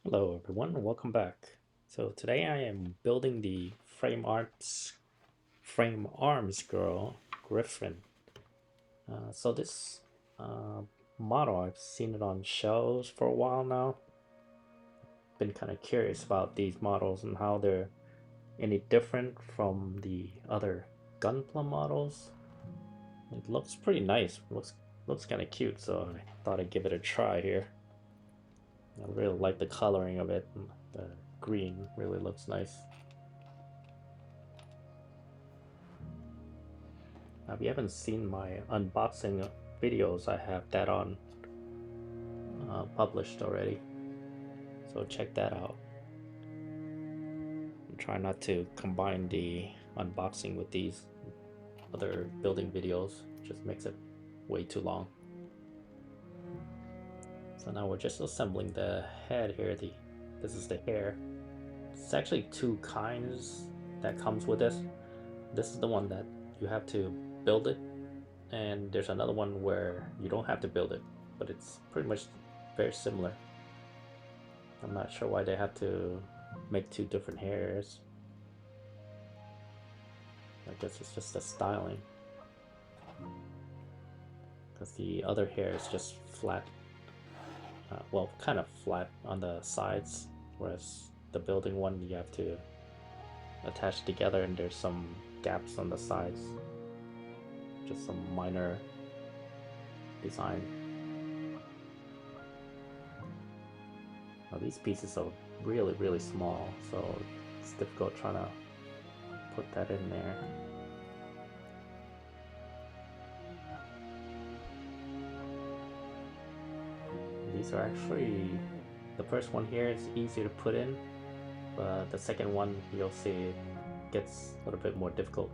Hello everyone, and welcome back. So today I am building the frame arms girl Griffin. So this uh, model, I've seen it on shelves for a while now. Been kind of curious about these models and how they're any different from the other Gunpla models. It looks pretty nice. Looks kind of cute, so I thought I'd give it a try here. I really like the coloring of it. And the green really looks nice. If you haven't seen my unboxing videos, I have that on published already. So check that out. I'm trying not to combine the unboxing with these other building videos. Just makes it way too long. So now we're just assembling the head here. This is the hair. It's actually two kinds that comes with this. This is the one that you have to build it, and there's another one where you don't have to build it, but it's pretty much very similar. I'm not sure why they have to make two different hairs. I guess it's just the styling. Because the other hair is just flat. Well, kind of flat on the sides, whereas the building one you have to attach together, and there's some gaps on the sides. Just some minor design. Now these pieces are really small, so it's difficult trying to put that in there. These are actually, the first one here is easier to put in, but the second one you'll see gets a little bit more difficult.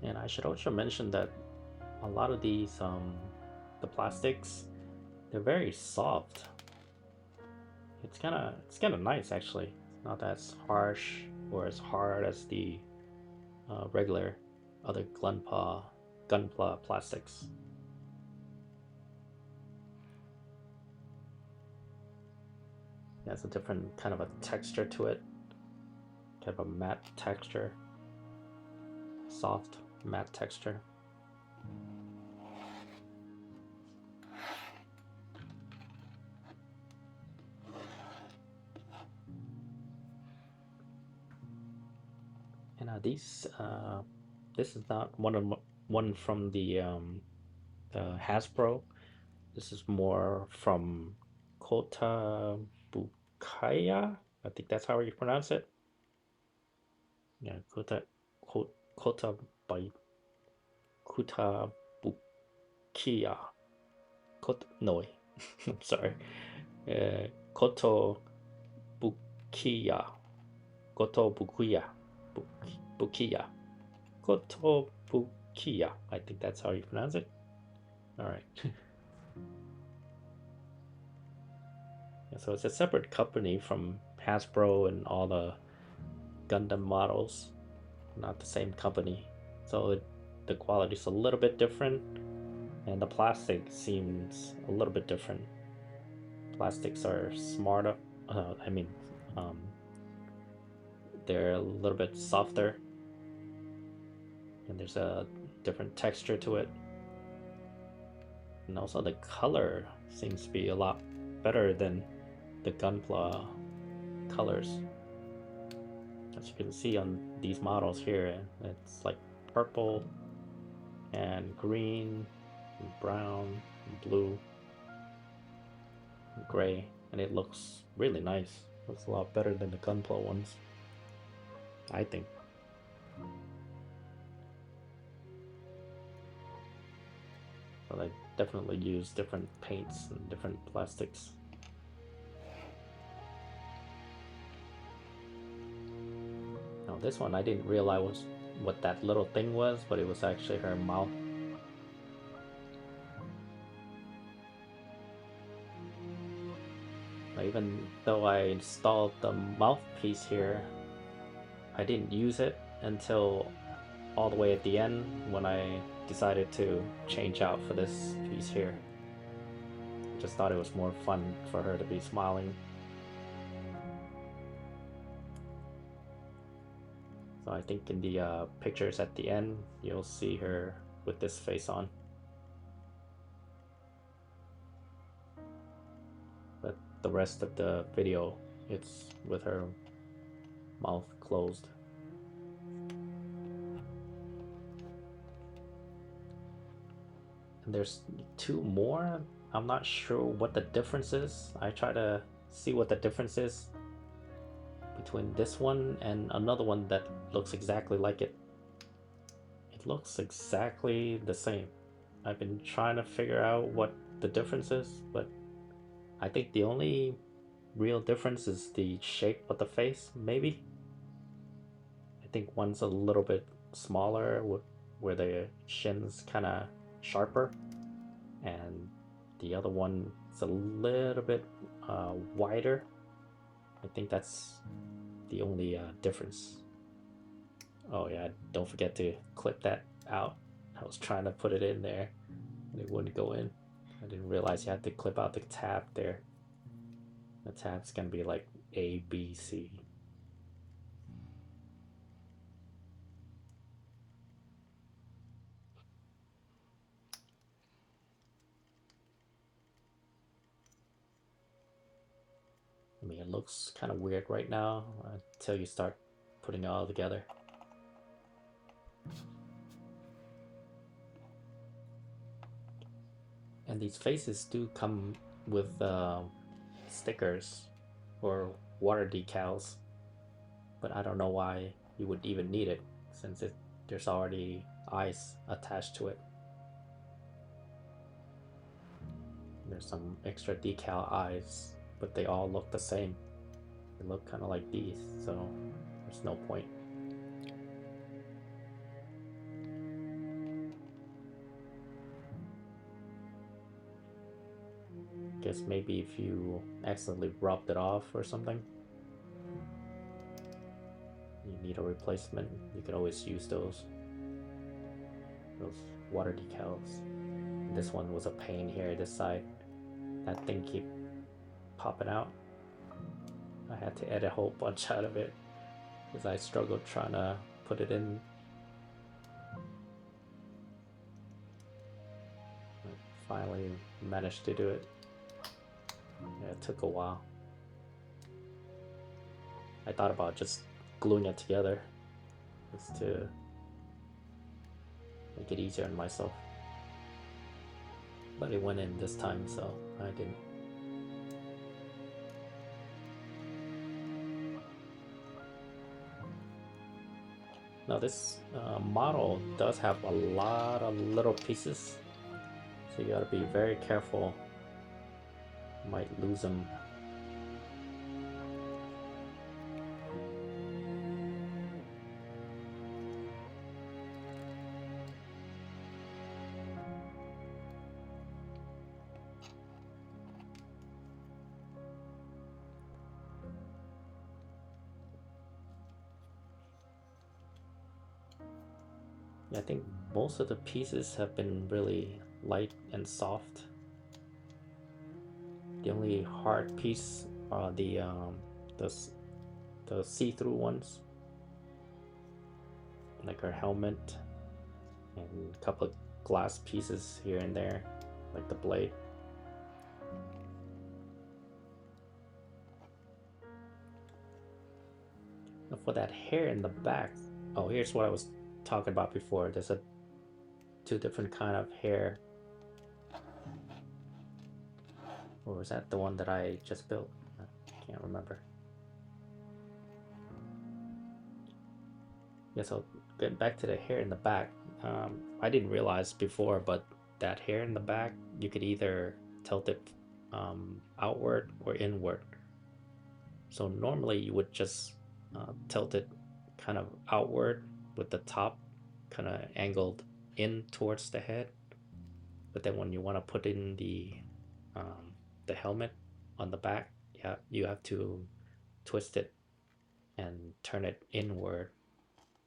And I should also mention that a lot of these, the plastics, they're very soft. It's kind of nice actually. It's not as harsh or as hard as the regular other gunpla plastics. It has a different kind of a texture to it, kind of a matte texture, soft matte texture. And this is not one from the Hasbro. This is more from Kotobukiya. I think that's how you pronounce it. Yeah, Kota by Kotobukiya. No, I'm sorry. Kotobukiya. Kotobukiya. Bukiya. Kotobukiya. I think that's how you pronounce it. All right. So it's a separate company from Hasbro and all the Gundam models, not the same company. So the quality is a little bit different, and the plastic seems a little bit different. Plastics are smarter. I mean, um, they're a little bit softer, and there's a different texture to it. And also the color seems to be a lot better than the Gunpla colors. As you can see on these models here, it's like purple and green and brown and blue and gray, and it looks really nice. Looks a lot better than the Gunpla ones, I think. But I definitely use different paints and different plastics. Now this one I didn't realize what that little thing was, but it was actually her mouth. Even though I installed the mouthpiece here, I didn't use it until all the way at the end when I decided to change out for this piece here. Just thought it was more fun for her to be smiling. So I think in the pictures at the end, you'll see her with this face on. But the rest of the video, it's with her mouth closed. And there's 2 more. I'm not sure what the difference is. I try to see what the difference is between this one and another one that looks exactly like it. It looks exactly the same. I've been trying to figure out what the difference is, but I think the only real difference is the shape of the face, maybe. I think one's a little bit smaller where the chin's kind of sharper, and the other one is a little bit wider. I think that's the only difference. Oh yeah, don't forget to clip that out. I was trying to put it in there and it wouldn't go in. I didn't realize you had to clip out the tab there. The tab's gonna be like A, B, C. I mean, it looks kind of weird right now until you start putting it all together. And these faces do come with stickers or water decals, but I don't know why you would even need it since there's already eyes attached to it. There's some extra decal eyes, but they all look the same. They look kind of like these, so there's no point. Guess maybe if you accidentally rubbed it off or something, you need a replacement, you could always use those water decals. This one was a pain here, this side. That thing keep popping out. I had to edit a whole bunch out of it because I struggled trying to put it in. I finally managed to do it. Yeah, it took a while. I thought about just gluing it together just to make it easier on myself. But it went in this time, so I didn't. Now this model does have a lot of little pieces, so you gotta be very careful. You might lose them. I think most of the pieces have been really light and soft. The only hard piece are the see-through ones, like her helmet, and a couple of glass pieces here and there, like the blade. Now for that hair in the back, oh, here's what I was talking about before. There's 2 different kind of hair. Or was that the one that I just built? I can't remember. Yeah, so getting back to the hair in the back, I didn't realize before, but that hair in the back, you could either tilt it outward or inward. So normally you would just tilt it kind of outward with the top kind of angled in towards the head. But then when you want to put in the helmet on the back, yeah, you have to twist it and turn it inward,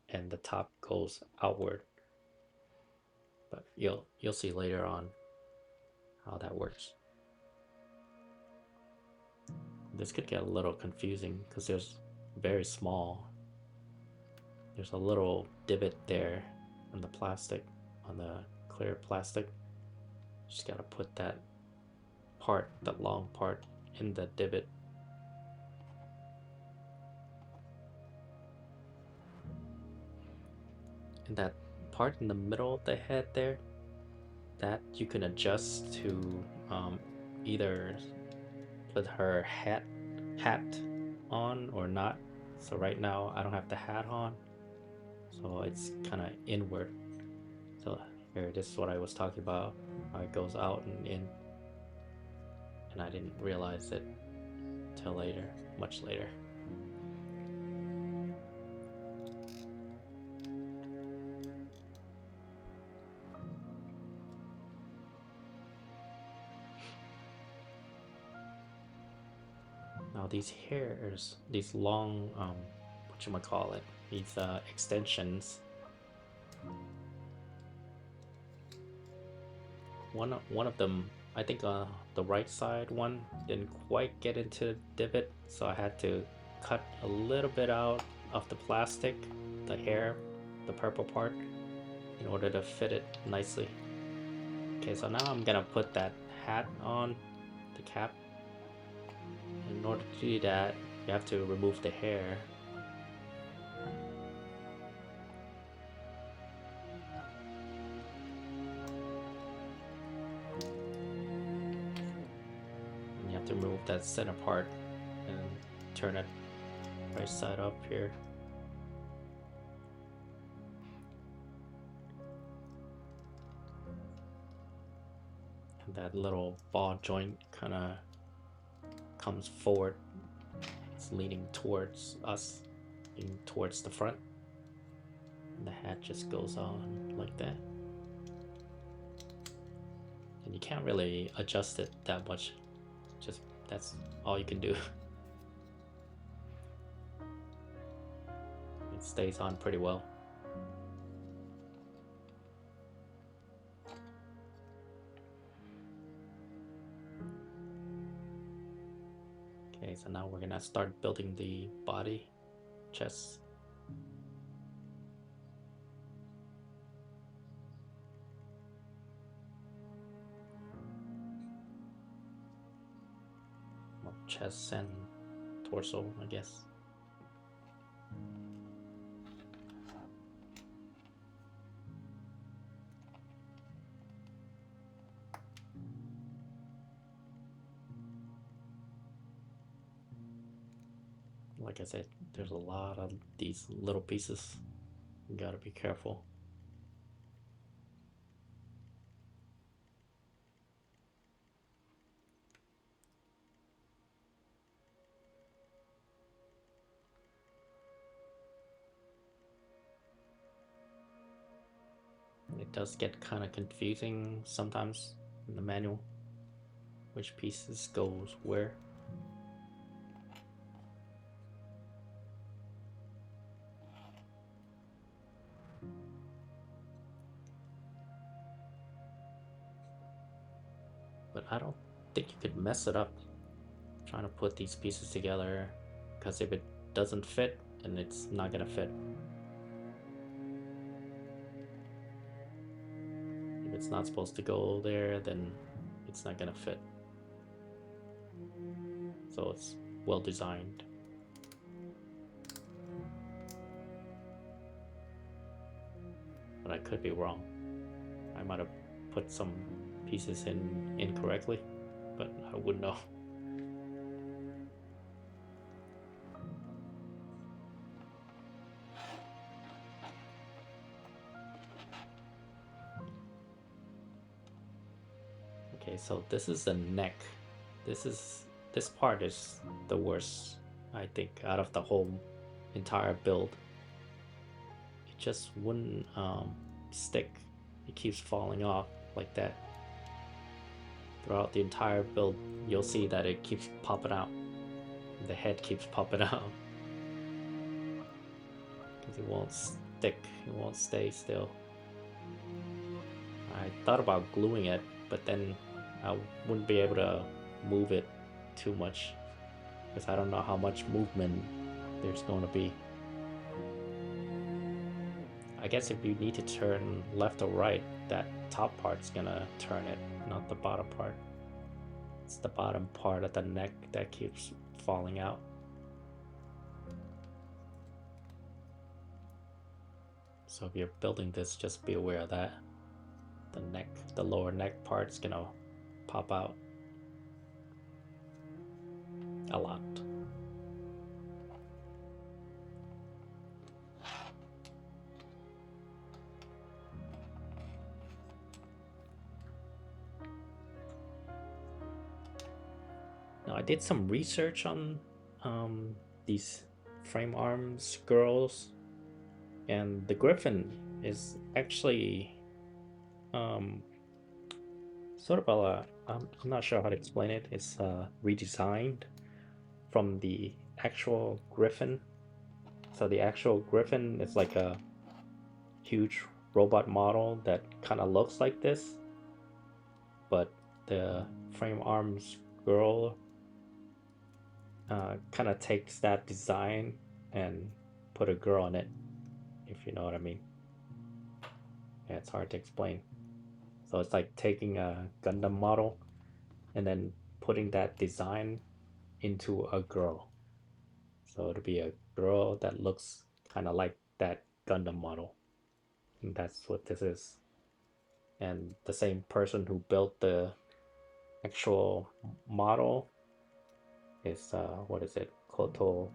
and the top goes outward. But you'll see later on how that works. This could get a little confusing because there's very small. There's a little divot there on the plastic, on the clear plastic. Just gotta put that part, that long part, in the divot. And that part in the middle of the head there, that you can adjust to either put her hat on or not. So right now I don't have the hat on, so it's kind of inward. So here, this is what I was talking about, how it goes out and in, and I didn't realize it till later, much later. Now these hairs, these long, whatchamacallit, these extensions, one of them, I think the right side one didn't quite get into the divot, so I had to cut a little bit out of the plastic, the hair, the purple part, in order to fit it nicely. Okay, so now I'm gonna put that hat on, the cap. In order to do that, you have to remove the hair. And you have to remove that center part and turn it right side up here. And that little ball joint kind of comes forward. It's leaning towards us, leaning towards the front. And the hat just goes on like that. And you can't really adjust it that much. Just that's all you can do. It stays on pretty well. Okay, so now we're gonna start building the body, chest. Well, chest and torso, I guess. Like I said, there's a lot of these little pieces. You gotta be careful. It does get kind of confusing sometimes in the manual, which pieces goes where. But I don't think you could mess it up trying to put these pieces together, because if it doesn't fit, then it's not gonna fit. If it's not supposed to go there, then it's not gonna fit. So it's well designed. But I could be wrong. I might have put some pieces in incorrectly, but I wouldn't know. Okay, so this is the neck. This part is the worst, I think, out of the whole entire build. just wouldn't stick. It keeps falling off like that. Throughout the entire build, you'll see that it keeps popping out. The head keeps popping out. Because it won't stick, it won't stay still. I thought about gluing it, but then I wouldn't be able to move it too much. Because I don't know how much movement there's going to be. I guess if you need to turn left or right, that top part's gonna turn it, not the bottom part. It's the bottom part of the neck that keeps falling out. So if you're building this, just be aware of that. The lower neck part's gonna pop out a lot. Now I did some research on these frame arms girls, and the Griffin is actually sort of I'm not sure how to explain it. It's redesigned from the actual Griffin. So the actual Griffin is like a huge robot model that kind of looks like this, but the frame arms girl kind of takes that design and put a girl on it, if you know what I mean. Yeah, it's hard to explain. So it's like taking a Gundam model and then putting that design into a girl. So it'll be a girl that looks kind of like that Gundam model. And that's what this is. And the same person who built the actual model is what is it? Kotobukiya.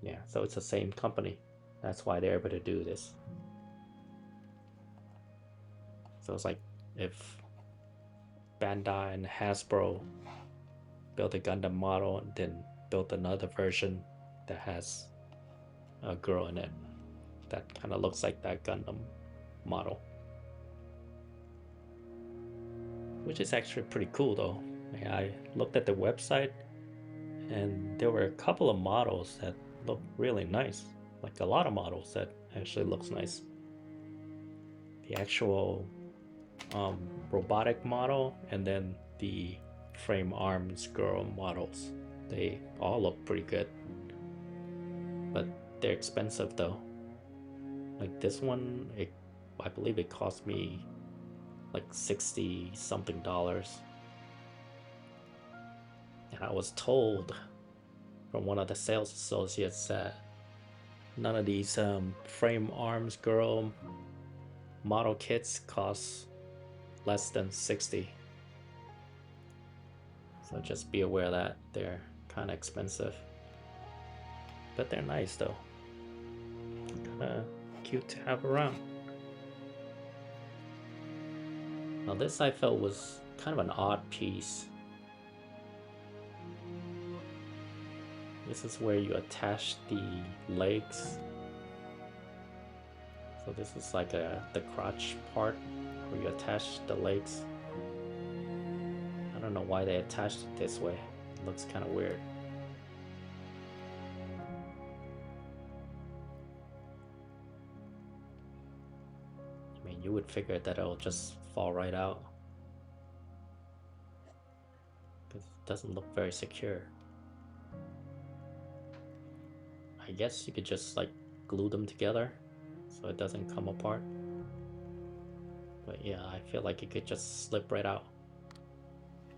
Yeah, so it's the same company. That's why they're able to do this. So it's like if Bandai and Hasbro built a Gundam model and then built another version that has a girl in it that kind of looks like that Gundam model, which is actually pretty cool though. I looked at the website and there were a couple of models that look really nice, like a lot of models that actually looks nice. The actual robotic model and then the frame arms girl models, they all look pretty good, but they're expensive though. Like this one, I believe it cost me like 60 something dollars, and I was told from one of the sales associates that none of these frame arms girl model kits cost less than 60. So just be aware that they're kind of expensive, but they're nice though. Kind of cute to have around. Now this I felt was kind of an odd piece. This is where you attach the legs. So this is like the crotch part where you attach the legs. I don't know why they attached it this way. It looks kind of weird. I mean, you would figure that it'll just fall right out, because it doesn't look very secure. I guess you could just like glue them together so it doesn't come apart. But yeah, I feel like it could just slip right out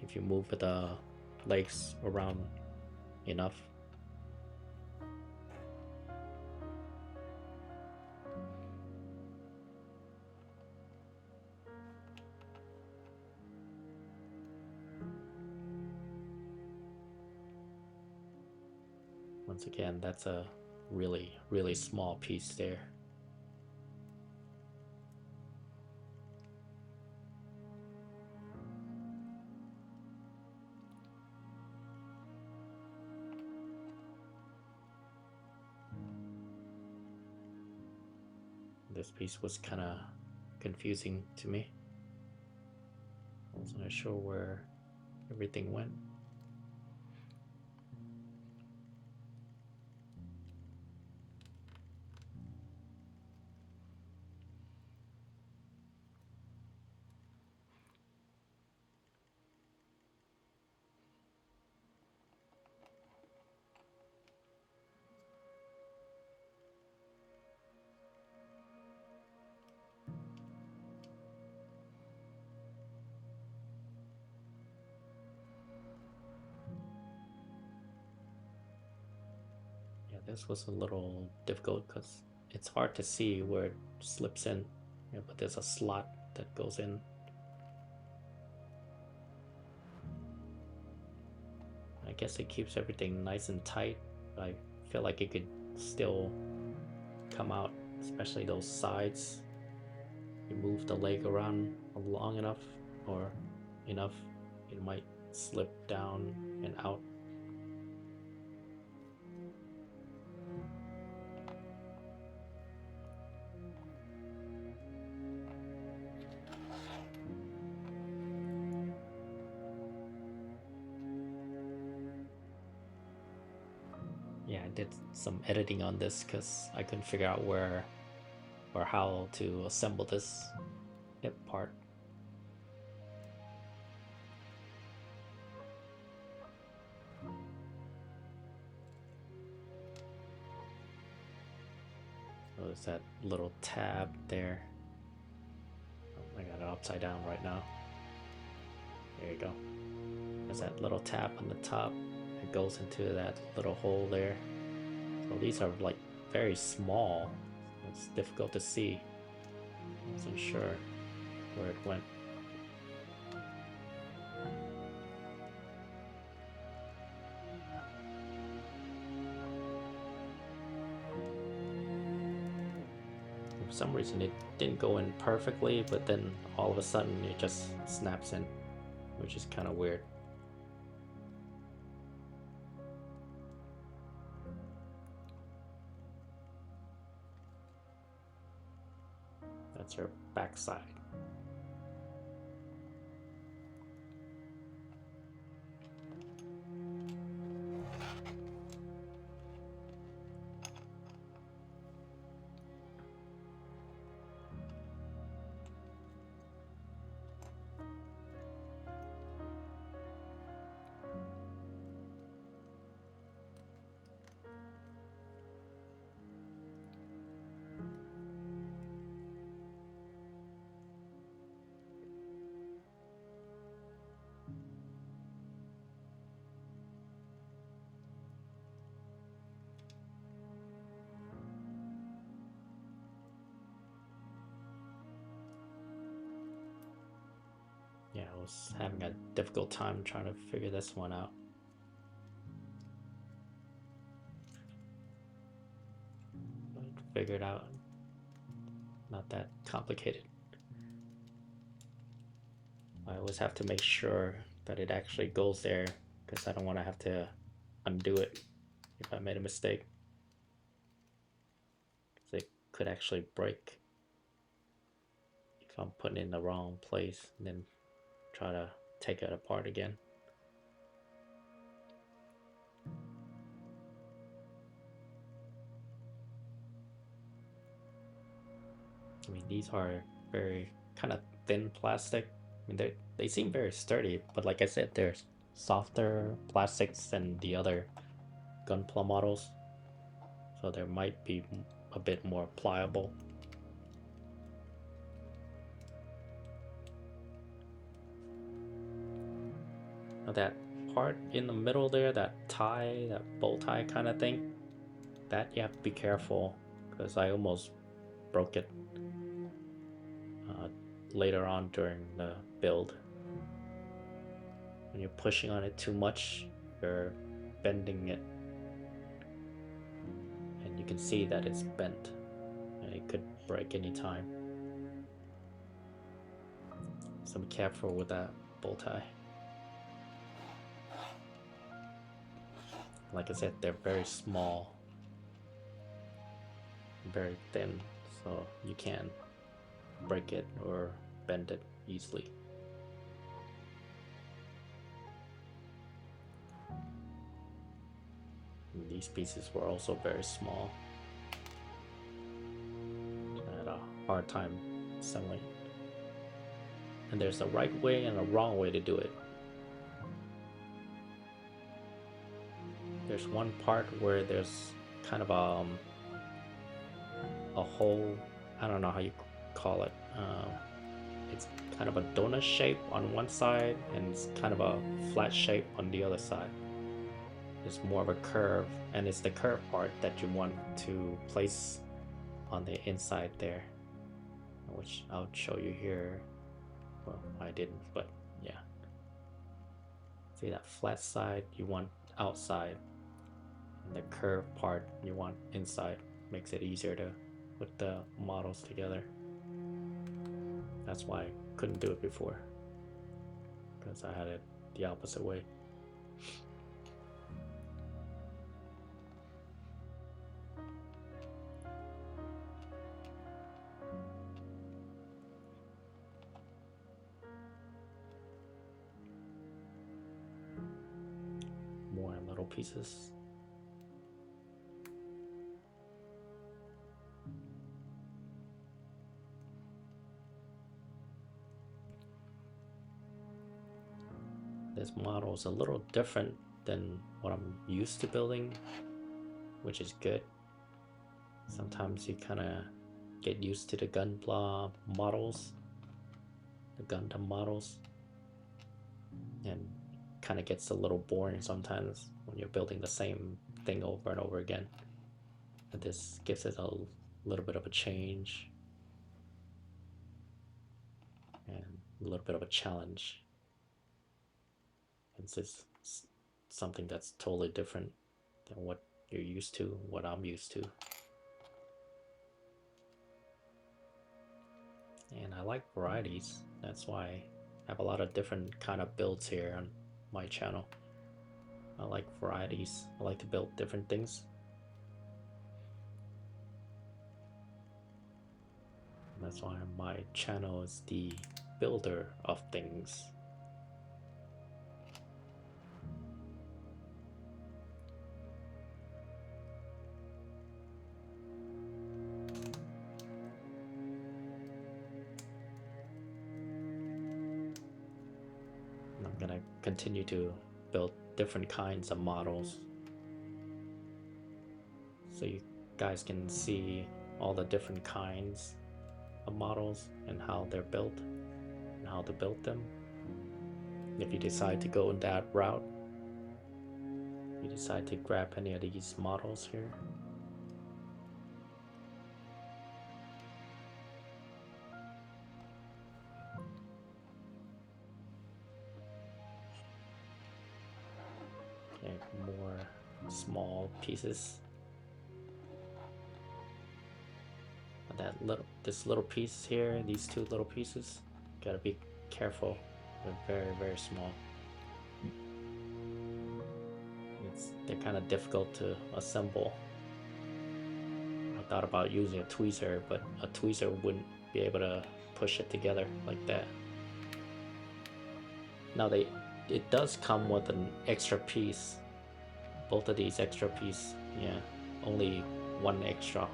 if you move the legs around enough. Once again, that's a really, really small piece there. This piece was kind of confusing to me. I wasn't sure where everything went. This was a little difficult because it's hard to see where it slips in, but there's a slot that goes in. I guess it keeps everything nice and tight, but I feel like it could still come out, especially those sides. You move the leg around long enough or enough, it might slip down and out. Yeah, I did some editing on this because I couldn't figure out where or how to assemble this hip part. So there's that little tab there. Oh, I got it upside down right now. There you go. There's that little tab on the top. It goes into that little hole there. So these are like very small. It's difficult to see. I wasn't sure where it went. For some reason it didn't go in perfectly, but then all of a sudden it just snaps in, which is kind of weird. That's her backside. Yeah, I was having a difficult time trying to figure this one out. But figured out. Not that complicated. I always have to make sure that it actually goes there because I don't want to have to undo it if I made a mistake. Because it could actually break if I'm putting it in the wrong place and then try to take it apart again. I mean, these are very kind of thin plastic. I mean, they seem very sturdy, but like I said, there's softer plastics than the other Gunpla models, so there might be a bit more pliable. Now that part in the middle there, that tie, that bow tie kind of thing, that you have to be careful because I almost broke it later on during the build. When you're pushing on it too much, you're bending it, and you can see that it's bent and it could break anytime. So be careful with that bow tie. Like I said, they're very small, very thin, so you can break it or bend it easily. And these pieces were also very small. I had a hard time assembling. And there's a right way and a wrong way to do it. There's one part where there's kind of a hole, I don't know how you call it. It's kind of a donut shape on one side and it's kind of a flat shape on the other side. It's more of a curve, and it's the curve part that you want to place on the inside there, which I'll show you here. Well, I didn't, but yeah. See that flat side you want outside, and the curve part you want inside. Makes it easier to put the models together. That's why I couldn't do it before, because I had it the opposite way. More little pieces. This model is a little different than what I'm used to building, which is good. Sometimes you kind of get used to the Gunpla models, the Gundam models, and kind of gets a little boring sometimes when you're building the same thing over and over again. But this gives it a little bit of a change and a little bit of a challenge. And it's something that's totally different than what you're used to, what I'm used to. And I like varieties. That's why I have a lot of different kind of builds here on my channel. I like varieties. I like to build different things. And that's why my channel is the builder of things. I'm gonna continue to build different kinds of models so you guys can see all the different kinds of models and how they're built and how to build them. If you decide to go in that route, you decide to grab any of these models here. Okay, more small pieces. This little piece here, these two little pieces, gotta be careful. They're very, very small. They're kind of difficult to assemble. I thought about using a tweezer, but a tweezer wouldn't be able to push it together like that. Now it does come with an extra piece. Both of these extra pieces, yeah, only one extra.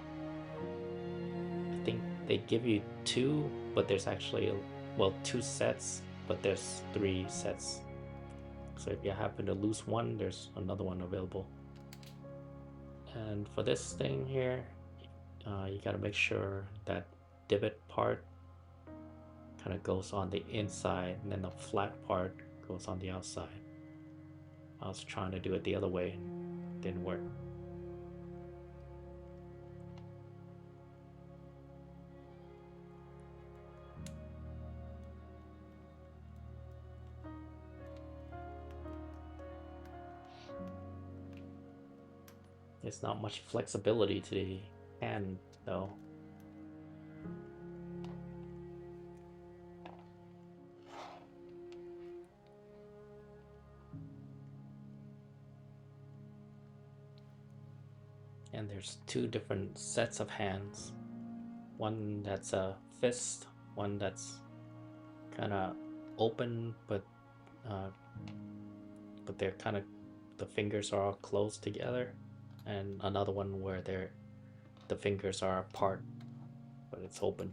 I think they give you two, but there's actually, well, two sets, but there's three sets. So if you happen to lose one, there's another one available. And for this thing here, you gotta make sure that divot part kind of goes on the inside and then the flat part goes on the outside. I was trying to do it the other way, didn't work. There's not much flexibility to the hand though. And there's two different sets of hands. one that's a fist, one that's kind of open, uh, but they're kind of, the fingers are all close together, and another one where the fingers are apart, but it's open.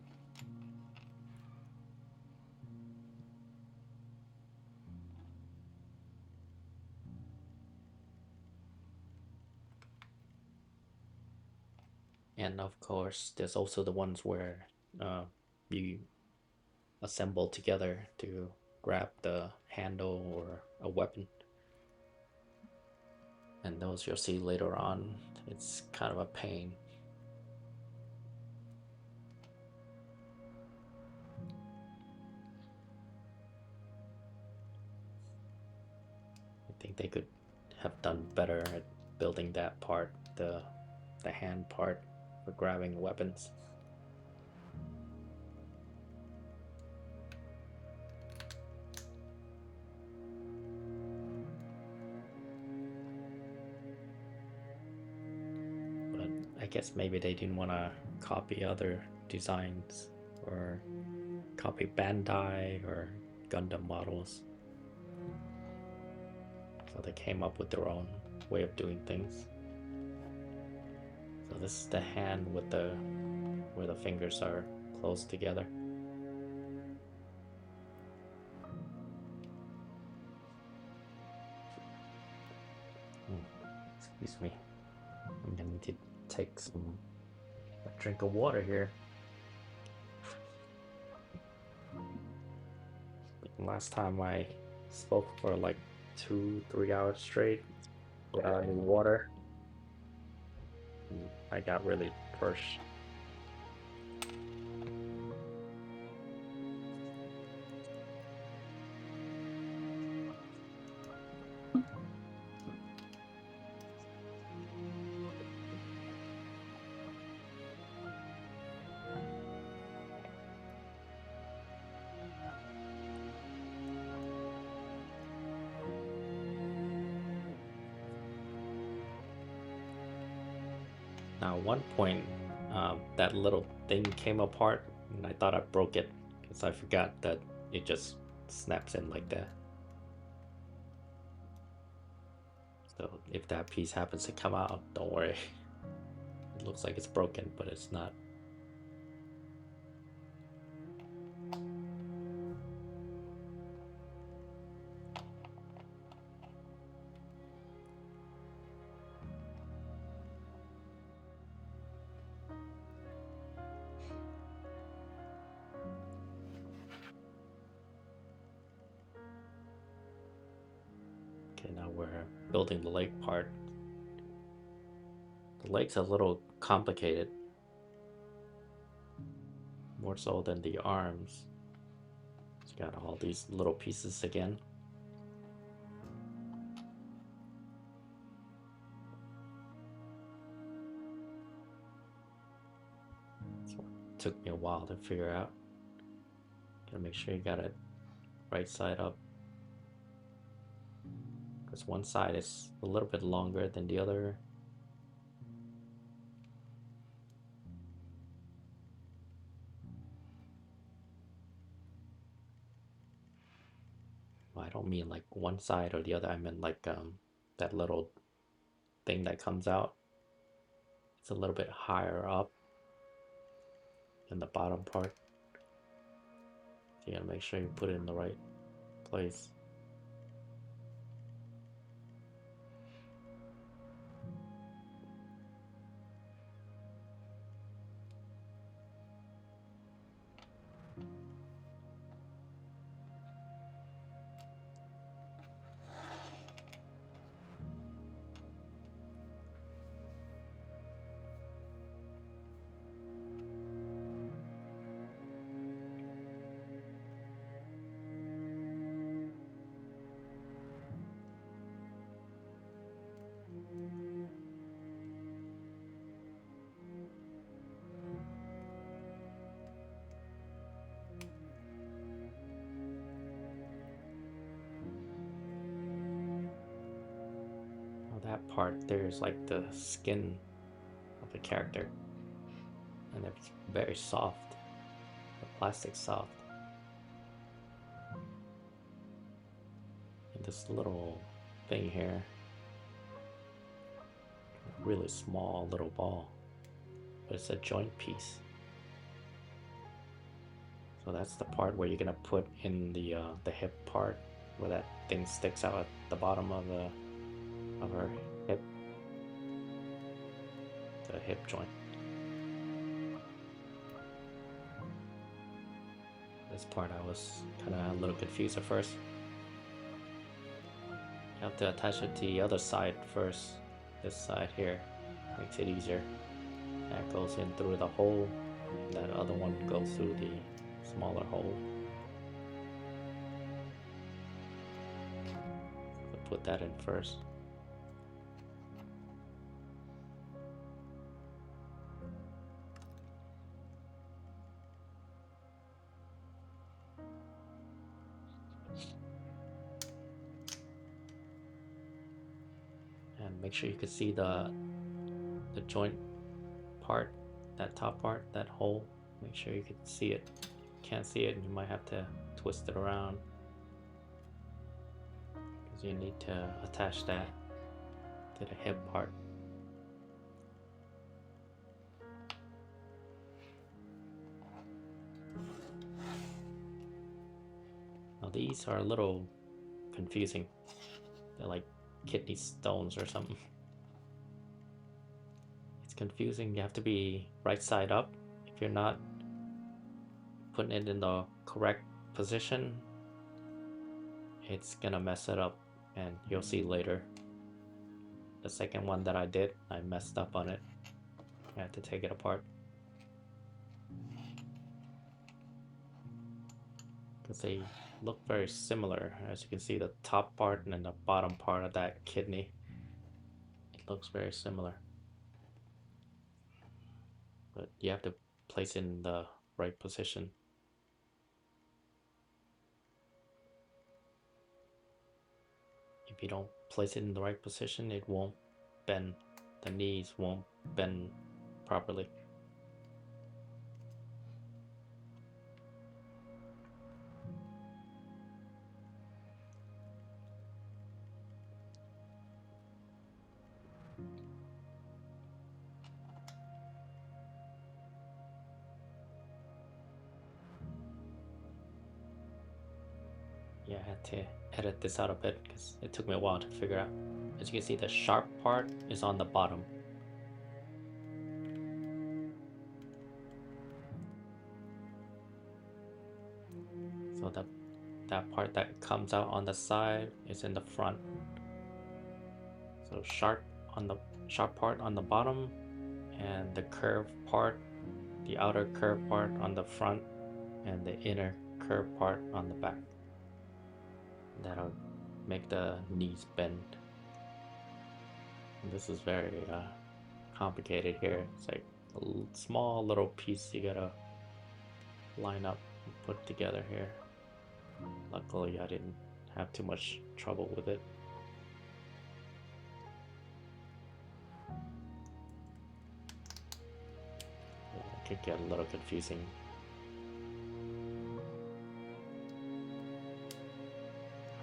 And of course, there's also the ones where you assemble together to grab the handle or a weapon. And those you'll see later on. It's kind of a pain. I think they could have done better at building that part, the hand part for grabbing weapons. But I guess maybe they didn't want to copy other designs or copy Bandai or Gundam models. So they came up with their own way of doing things. So this is the hand with where the fingers are close together. Excuse me. I'm gonna need to take a drink of water here. Last time I spoke for like 2-3 hours straight without any water. I got really parched. Now, at one point, that little thing came apart, and I thought I broke it because I forgot that it just snaps in like that. So if that piece happens to come out, don't worry. It looks like it's broken, but it's not. Okay, now we're building the leg part. The leg's a little complicated, more so than the arms. It's got all these little pieces again. So it took me a while to figure out. Gotta make sure you got it right side up, because one side is a little bit longer than the other. Well, I don't mean like one side or the other. I mean like that little thing that comes out. It's a little bit higher up than the bottom part. So you gotta make sure you put it in the right place. That part there is like the skin of the character. and it's very soft. The plastic's soft. And this little thing here, really small little ball, but it's a joint piece. So that's the part where you're gonna put in the hip part, where that thing sticks out at the bottom of her hip, the hip joint. This part I was kind of a little confused at first. You have to attach it to the other side first. This side here makes it easier. That goes in through the hole, and that other one goes through the smaller hole. So put that in first. And make sure you can see the joint part, that top part, that hole. Make sure you can see it. If you can't see it, you might have to twist it around, because you need to attach that to the hip part. Now these are a little confusing. They're like kidney stones or something. It's confusing. You have to be right side up. If you're not putting it in the correct position, it's gonna mess it up, and you'll see later. The second one that I did, I messed up on it. I had to take it apart, because they look very similar. As you can see, the top part and the bottom part of that kidney, it looks very similar. But you have to place it in the right position. If you don't place it in the right position, it won't bend. The knees won't bend properly. Yeah, I had to edit this out a bit because it took me a while to figure out. As you can see, the sharp part is on the bottom. So that part that comes out on the side is in the front. So sharp part on the bottom, and the curved part, the outer curved part on the front, and the inner curved part on the back. That'll make the knees bend. And this is very complicated here. It's like a small little piece you gotta line up and put together here. Luckily, I didn't have too much trouble with it. It could get a little confusing.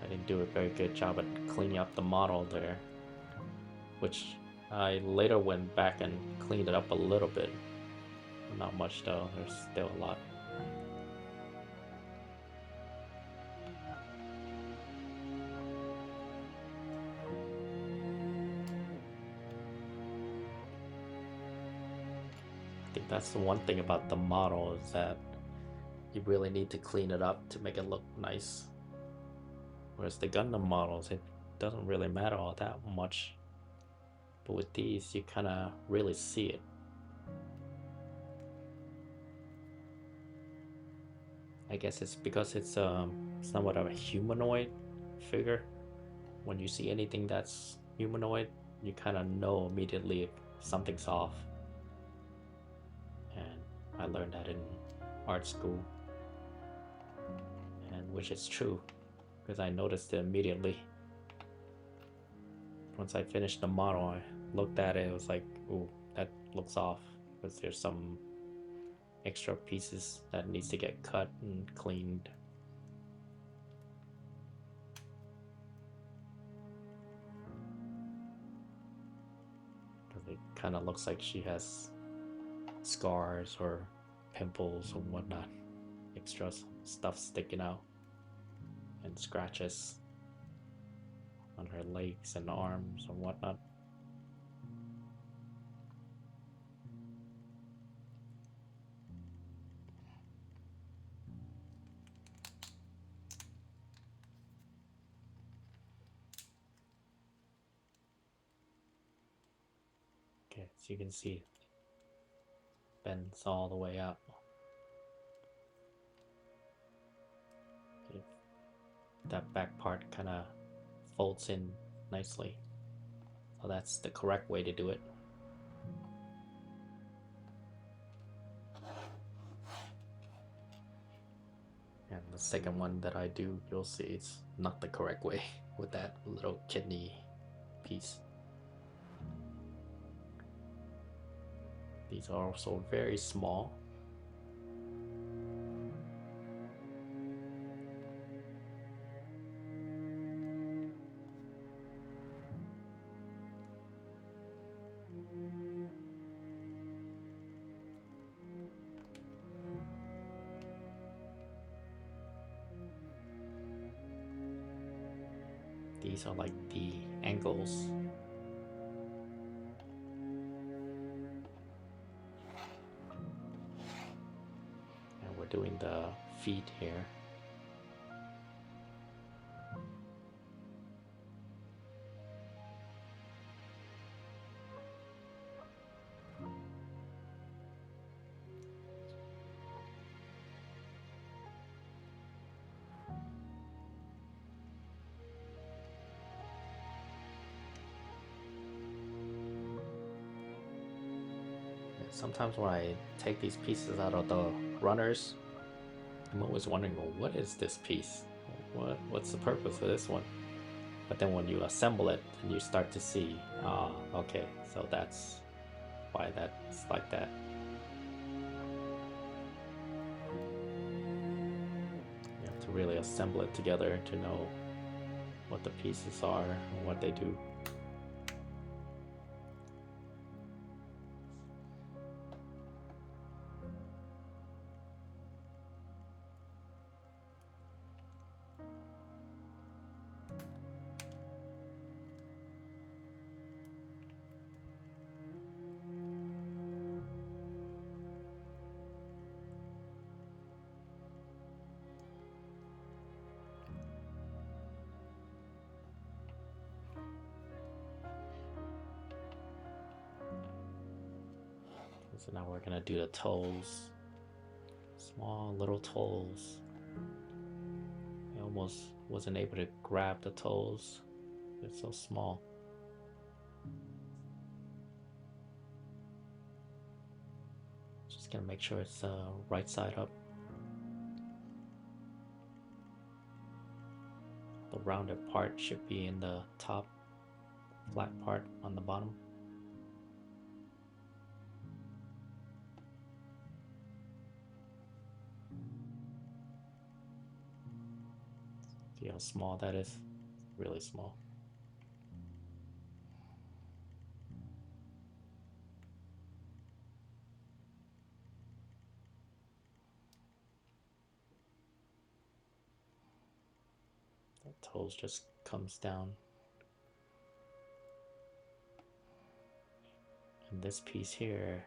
I didn't do a very good job at cleaning up the model there, which I later went back and cleaned it up a little bit. Not much though, there's still a lot. I think that's the one thing about the model, is that you really need to clean it up to make it look nice. Whereas the Gundam models, it doesn't really matter all that much. But with these, you kind of really see it. I guess it's because it's somewhat of a humanoid figure. When you see anything that's humanoid, you kind of know immediately if something's off. And I learned that in art school, and which is true, because I noticed it immediately. Once I finished the model, I looked at it, it was like, ooh, that looks off, because there's some extra pieces that needs to get cut and cleaned. It kind of looks like she has scars or pimples or whatnot, extra stuff sticking out, and scratches on her legs and arms and whatnot. Okay, so you can see bends all the way up. That back part kind of folds in nicely. So that's the correct way to do it. And the second one that I do, you'll see it's not the correct way with that little kidney piece. These are also very small. These are like the ankles. And we're doing the feet here. Sometimes when I take these pieces out of the runners, I'm always wondering, well, what is this piece? What's the purpose of this one? But then when you assemble it and you start to see, okay, so that's why that's like that. You have to really assemble it together to know what the pieces are and what they do. So now we're gonna do the toes. Small little toes. I almost wasn't able to grab the toes. It's so small. Just gonna make sure it's right side up. The rounded part should be in the top, flat part on the bottom. See how small that is? Really small. The toes just comes down. And this piece here,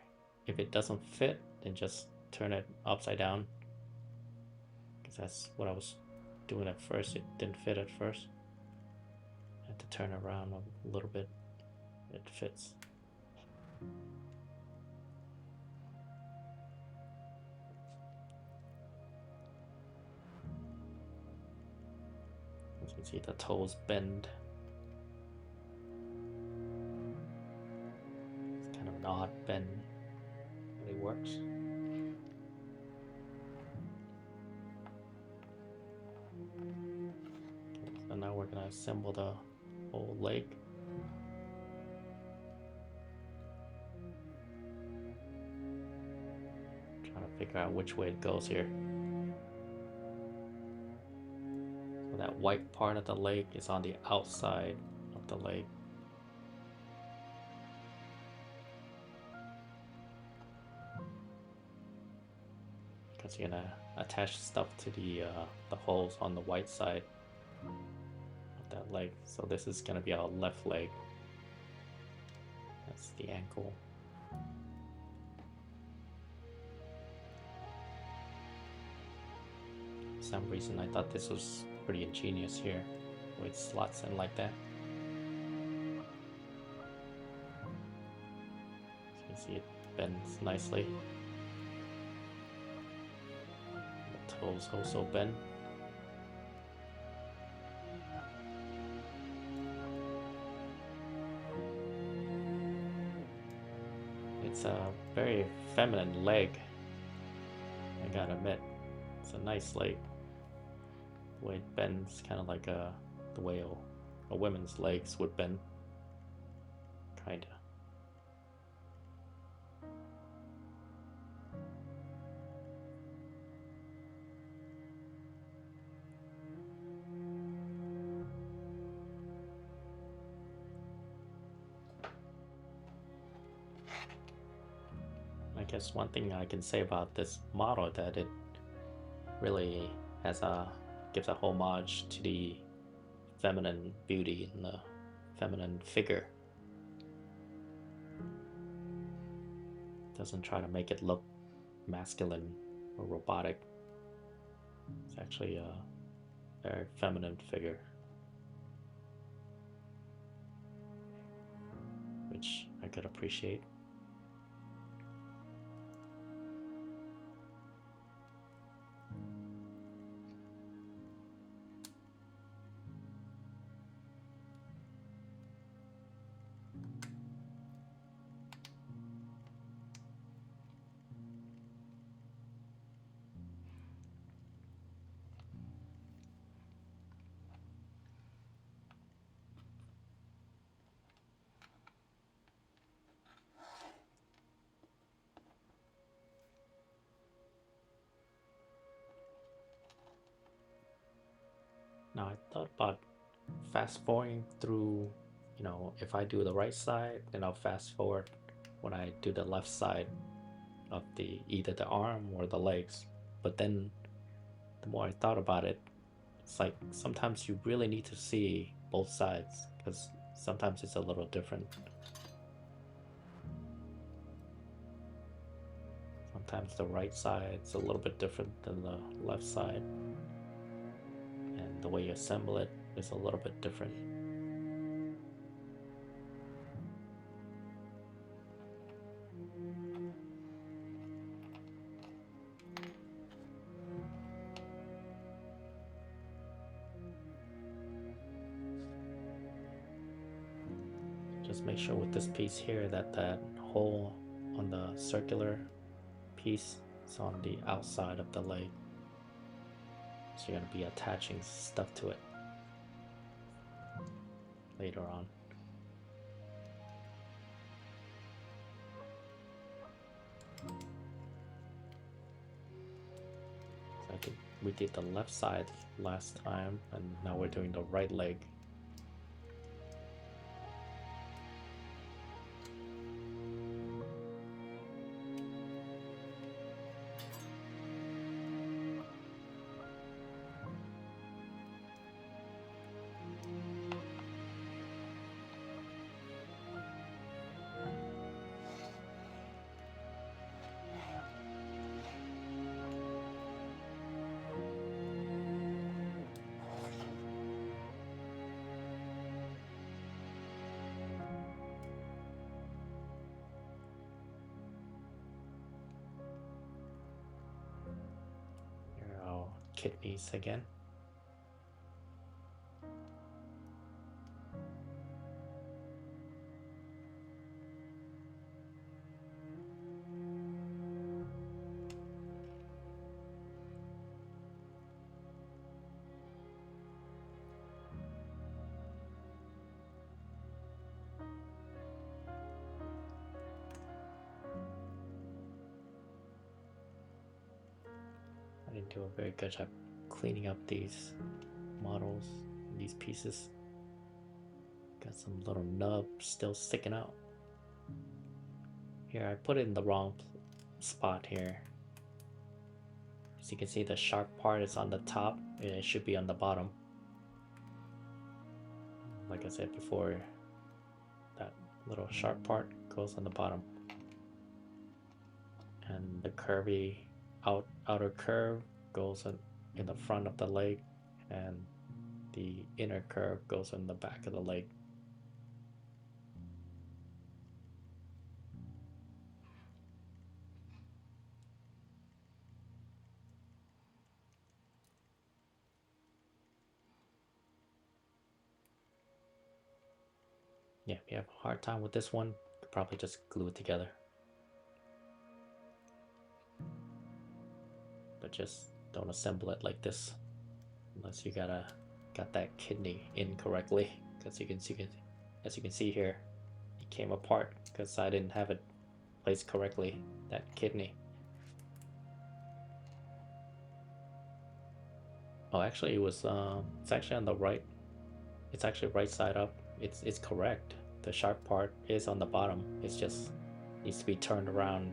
if it doesn't fit, then just turn it upside down. Because that's what I was doing at first. It didn't fit at first. I had to turn it around a little bit. It fits. As you can see, the toes bend. It's kind of an odd bend, but it works. So now we're gonna assemble the whole leg. Trying to figure out which way it goes here. So that white part of the leg is on the outside of the leg. Because you're gonna attach stuff to the holes on the white side of that leg. So this is gonna be our left leg. That's the ankle. For some reason I thought this was pretty ingenious here, where it slots in like that. So you see it bends nicely. The toes also bend. It's a very feminine leg, I gotta admit. It's a nice leg. The way it bends, kind of like the way a woman's legs would bend. Kinda. I guess one thing I can say about this model that it really gives a homage to the feminine beauty and the feminine figure. Doesn't try to make it look masculine or robotic. It's actually a very feminine figure, which I could appreciate. Now I thought about fast forwarding through, if I do the right side, then I'll fast forward when I do the left side of either the arm or the legs. But then the more I thought about it, it's like sometimes you really need to see both sides because sometimes it's a little different. Sometimes the right side's a little bit different than the left side. And the way you assemble it is a little bit different. Just make sure with this piece here that that hole on the circular piece is on the outside of the leg. So you're going to be attaching stuff to it later on. So I think we did the left side last time, and now we're doing the right leg. Kidneys again. do a very good job cleaning up these models, these pieces. Got some little nubs still sticking out. Here, I put it in the wrong spot here. As you can see, the sharp part is on the top, and it should be on the bottom. Like I said before, that little sharp part goes on the bottom. And the curvy outer curve goes in the front of the leg, and the inner curve goes in the back of the leg. Yeah, if you have a hard time with this one, you could probably just glue it together. But just don't assemble it like this unless you got that kidney in correctly, because as you can see here, it came apart because I didn't have it placed correctly, that kidney. Oh, actually it was it's actually on the right. It's actually right side up. It's correct. The sharp part is on the bottom. It's just needs to be turned around.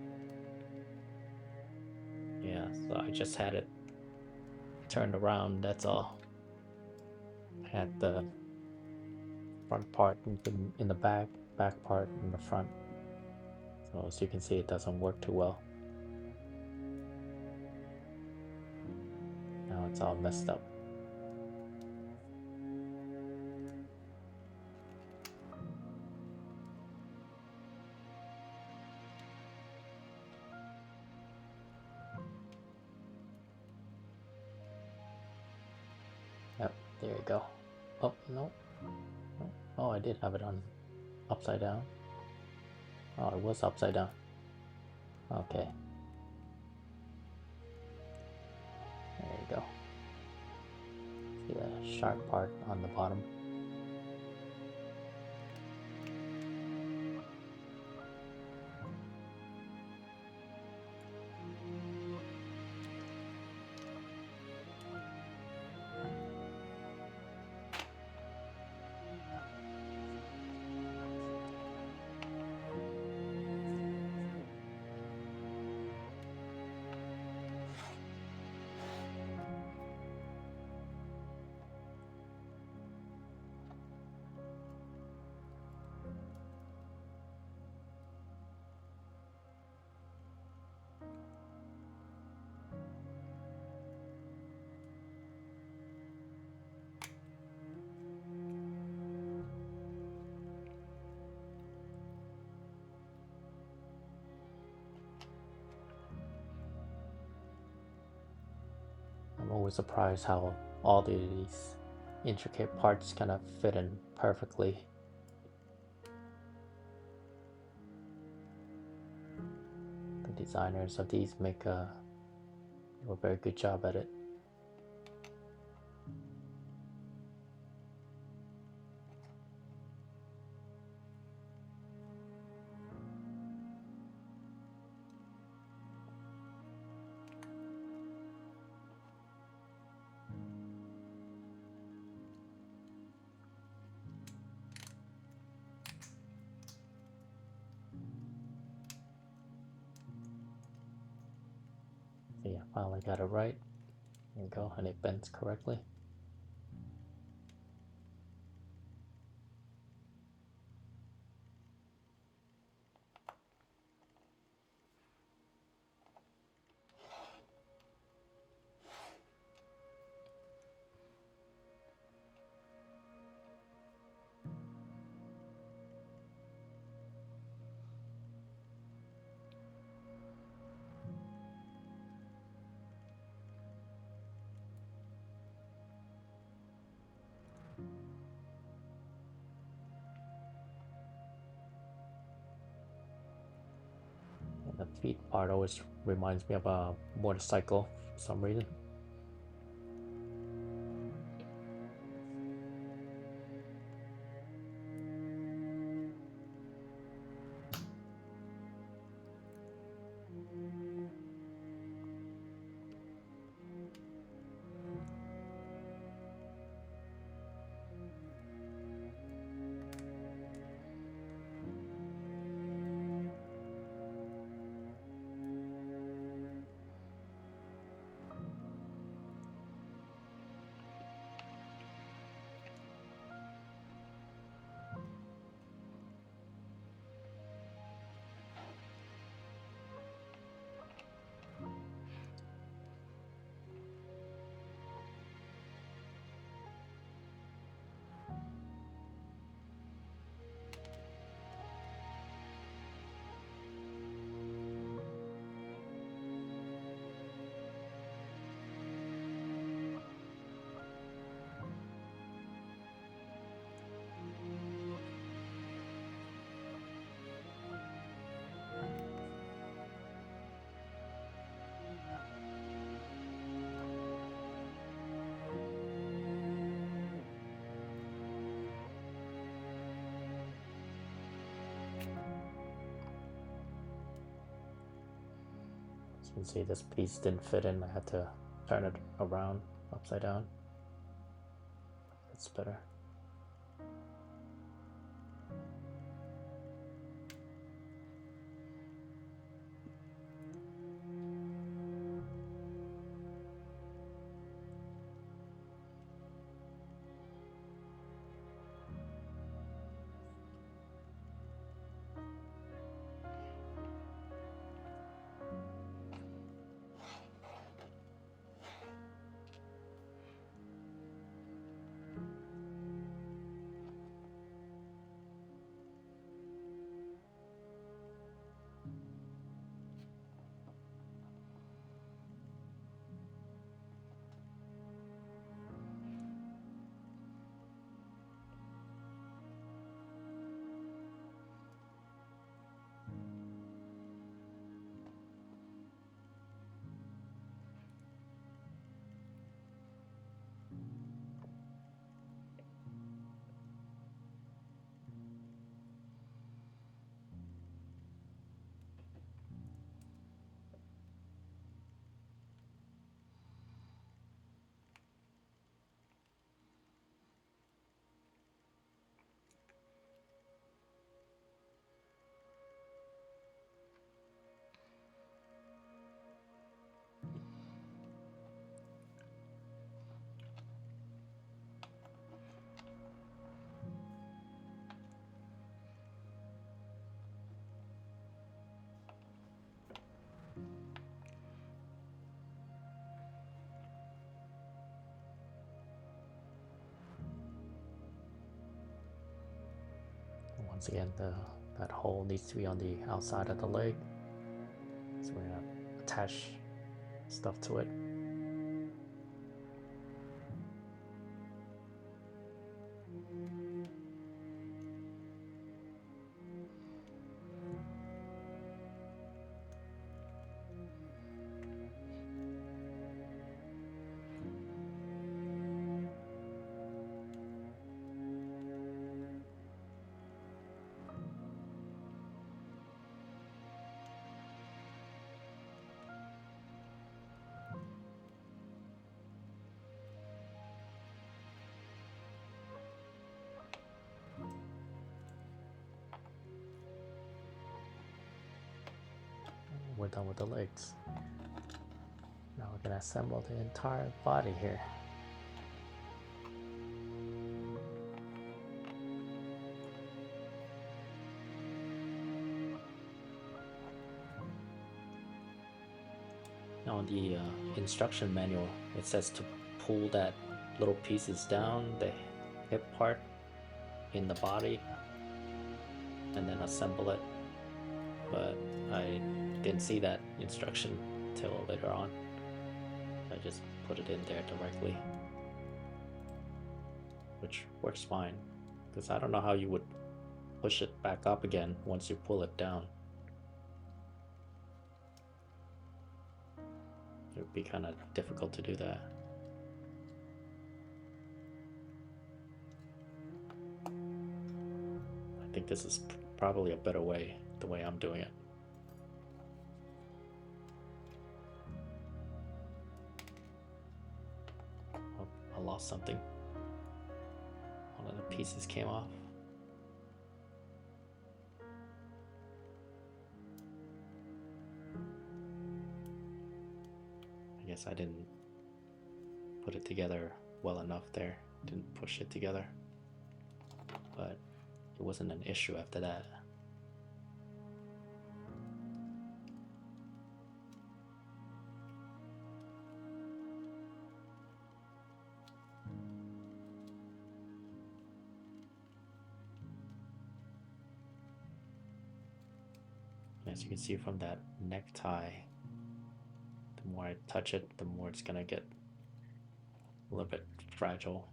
Yeah, so I just had it turned around, that's all. I had the front part in the back part in the front. So as you can see, it doesn't work too well. Now it's all messed up. Yep, there you go. Oh, no. Oh, I did have it on upside down. Oh, it was upside down. Okay. There you go. See the sharp part on the bottom. I'm always surprised how all these intricate parts kind of fit in perfectly. The designers of these do a very good job at it. So yeah, finally got it right. There you go, and it bends correctly. And the feet part always reminds me of a motorcycle for some reason. You can see this piece didn't fit in. I had to turn it around, upside down. That's better. Once again, that hole needs to be on the outside of the leg. So we're gonna attach stuff to it. We're done with the legs. Now we're gonna assemble the entire body here. Now on the instruction manual, it says to pull that little pieces down, the hip part in the body, and then assemble it. But I didn't see that instruction till later on. I just put it in there directly, which works fine, because I don't know how you would push it back up again once you pull it down. It would be kind of difficult to do that. I think this is probably a better way, the way I'm doing it. Oh, I lost something. One of the pieces came off. I guess I didn't put it together well enough there. Didn't push it together. But it wasn't an issue after that. As you can see from that necktie, the more I touch it, the more it's gonna get a little bit fragile.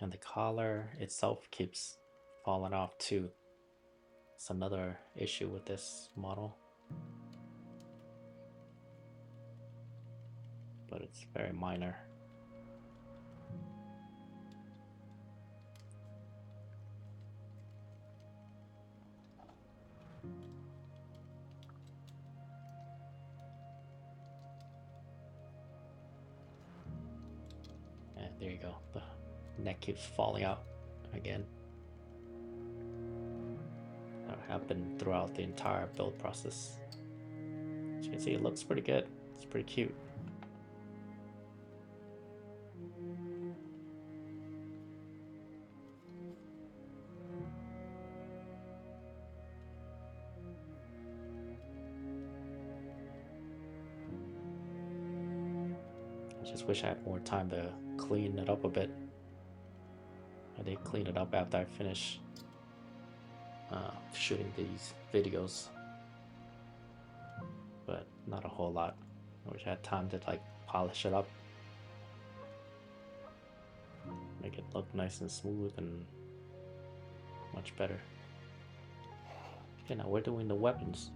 And the collar itself keeps falling off too. It's another issue with this model. But it's very minor. There you go. The neck keeps falling out again. That happened throughout the entire build process. As you can see, it looks pretty good. It's pretty cute. I just wish I had more time to clean it up a bit. I did clean it up after I finished shooting these videos, but not a whole lot. I wish I had time to like polish it up, make it look nice and smooth and much better. Okay, now we're doing the weapons.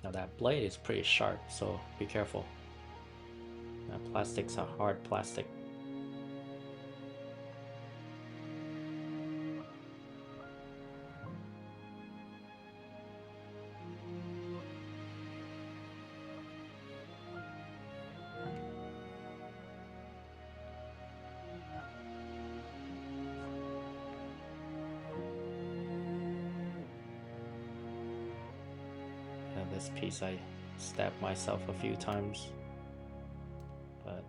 Now that blade is pretty sharp, so be careful. That plastic's a hard plastic. This piece I stabbed myself a few times, but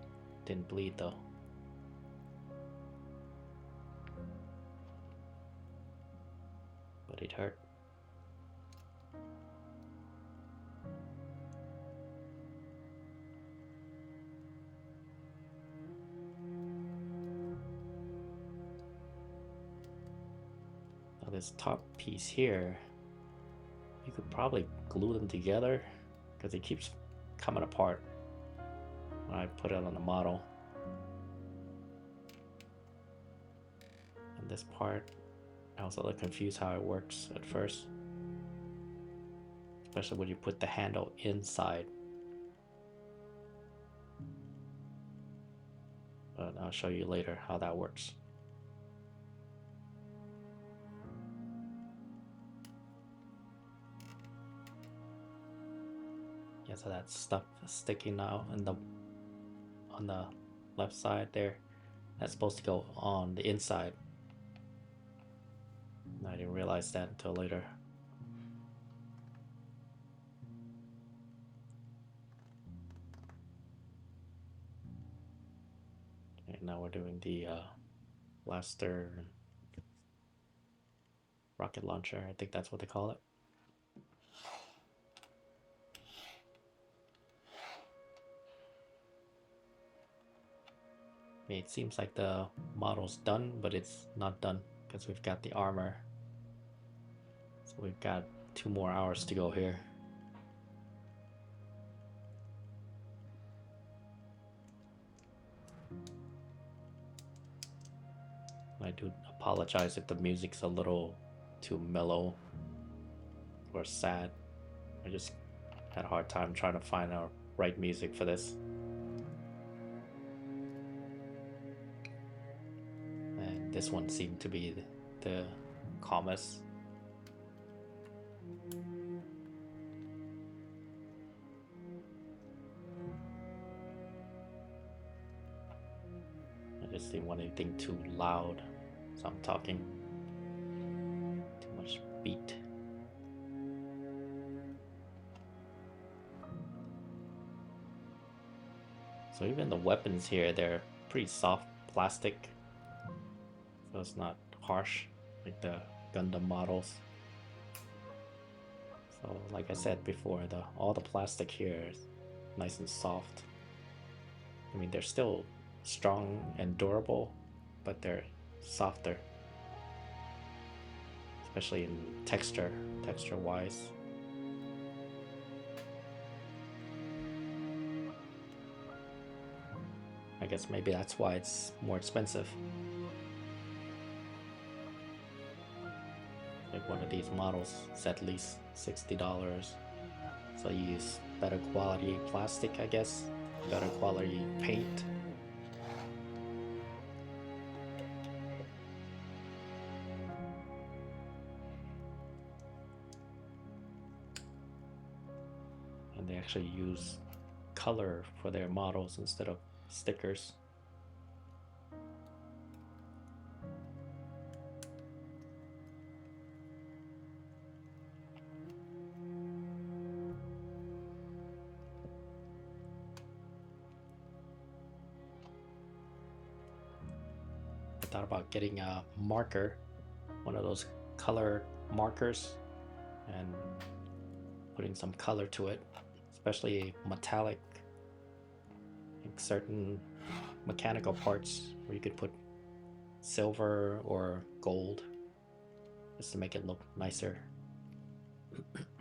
didn't bleed though. But it hurt. Now this top piece here, you could probably glue them together because it keeps coming apart when I put it on the model. And this part, I was a little confused how it works at first, especially when you put the handle inside. But I'll show you later how that works. Yeah, so that stuff sticking out on the left side there, that's supposed to go on the inside. I didn't realize that until later. Okay, now we're doing the blaster rocket launcher. I think that's what they call it. I mean, it seems like the model's done, but it's not done because we've got the armor. So we've got 2 more hours to go here. I do apologize if the music's a little too mellow or sad. I just had a hard time trying to find our right music for this. And this one seemed to be the calmest. I just didn't want anything too loud, so I'm talking too much beat. So even the weapons here, they're pretty soft plastic, so it's not harsh like the Gundam models. So like I said before, all the plastic here is nice and soft. I mean, they're still strong and durable, but they're softer, especially in texture wise. I guess maybe that's why it's more expensive. Like one of these models is at least $60. So you use better quality plastic, I guess, better quality paint. And they actually use color for their models instead of stickers. thought about getting a marker, one of those color markers, and putting some color to it, especially metallic, like certain mechanical parts where you could put silver or gold just to make it look nicer.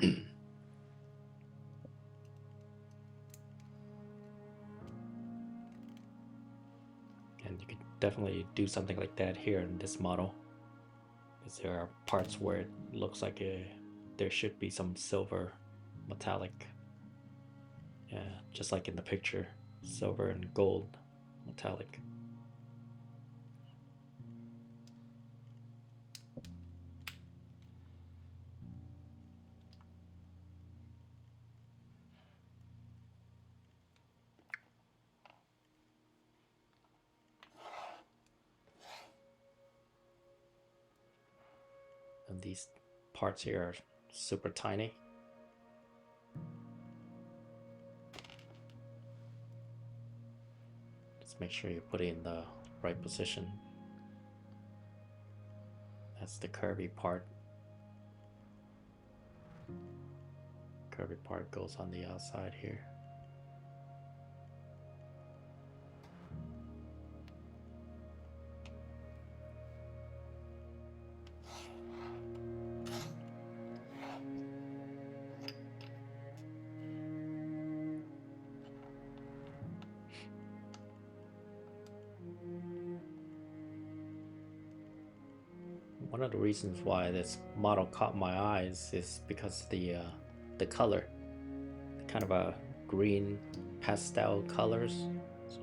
And you could definitely do something like that here in this model, because there are parts where it looks like there should be some silver metallic, yeah, just like in the picture, silver and gold metallic. And these parts here are super tiny. Just make sure you put it in the right position. That's the curvy part. Curvy part goes on the outside here. One of the reasons why this model caught my eyes is because the color, kind of a green pastel colors. So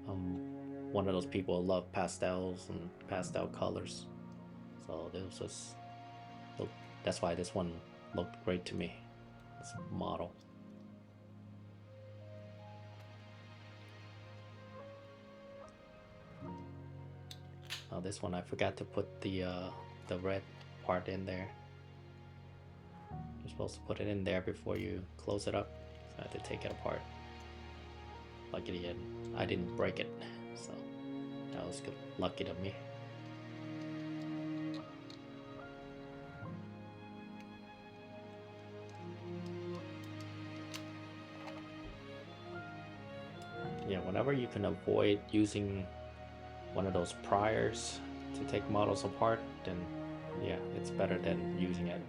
I'm one of those people who love pastels and pastel colors. So this was, that's why this one looked great to me, this model. Now this one I forgot to put the red part in there. You're supposed to put it in there before you close it up, so I had to take it apart. Luckily I didn't break it, so that was good. Lucky to me. Yeah, whenever you can avoid using one of those priers to take models apart, then yeah, it's better than using it.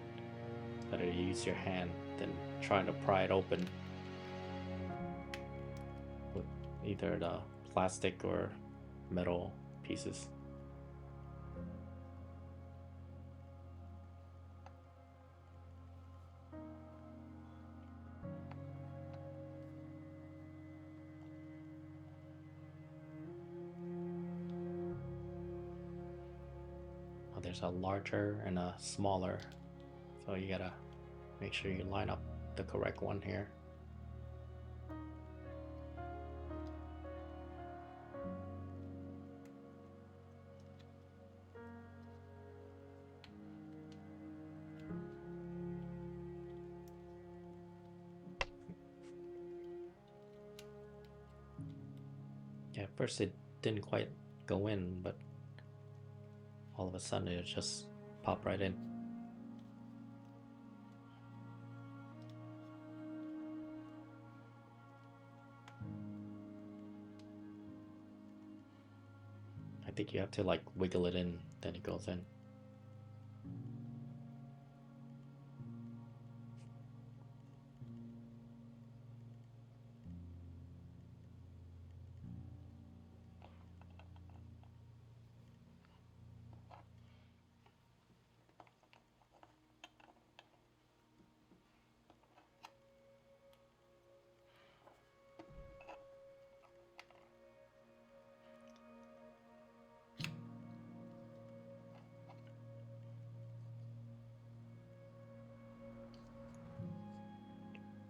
Better to use your hand than trying to pry it open with either the plastic or metal pieces. There's a larger and a smaller, so you gotta make sure you line up the correct one here. Yeah, at first it didn't quite go in, but all of a sudden it just popped right in. I think you have to like wiggle it in, then it goes in.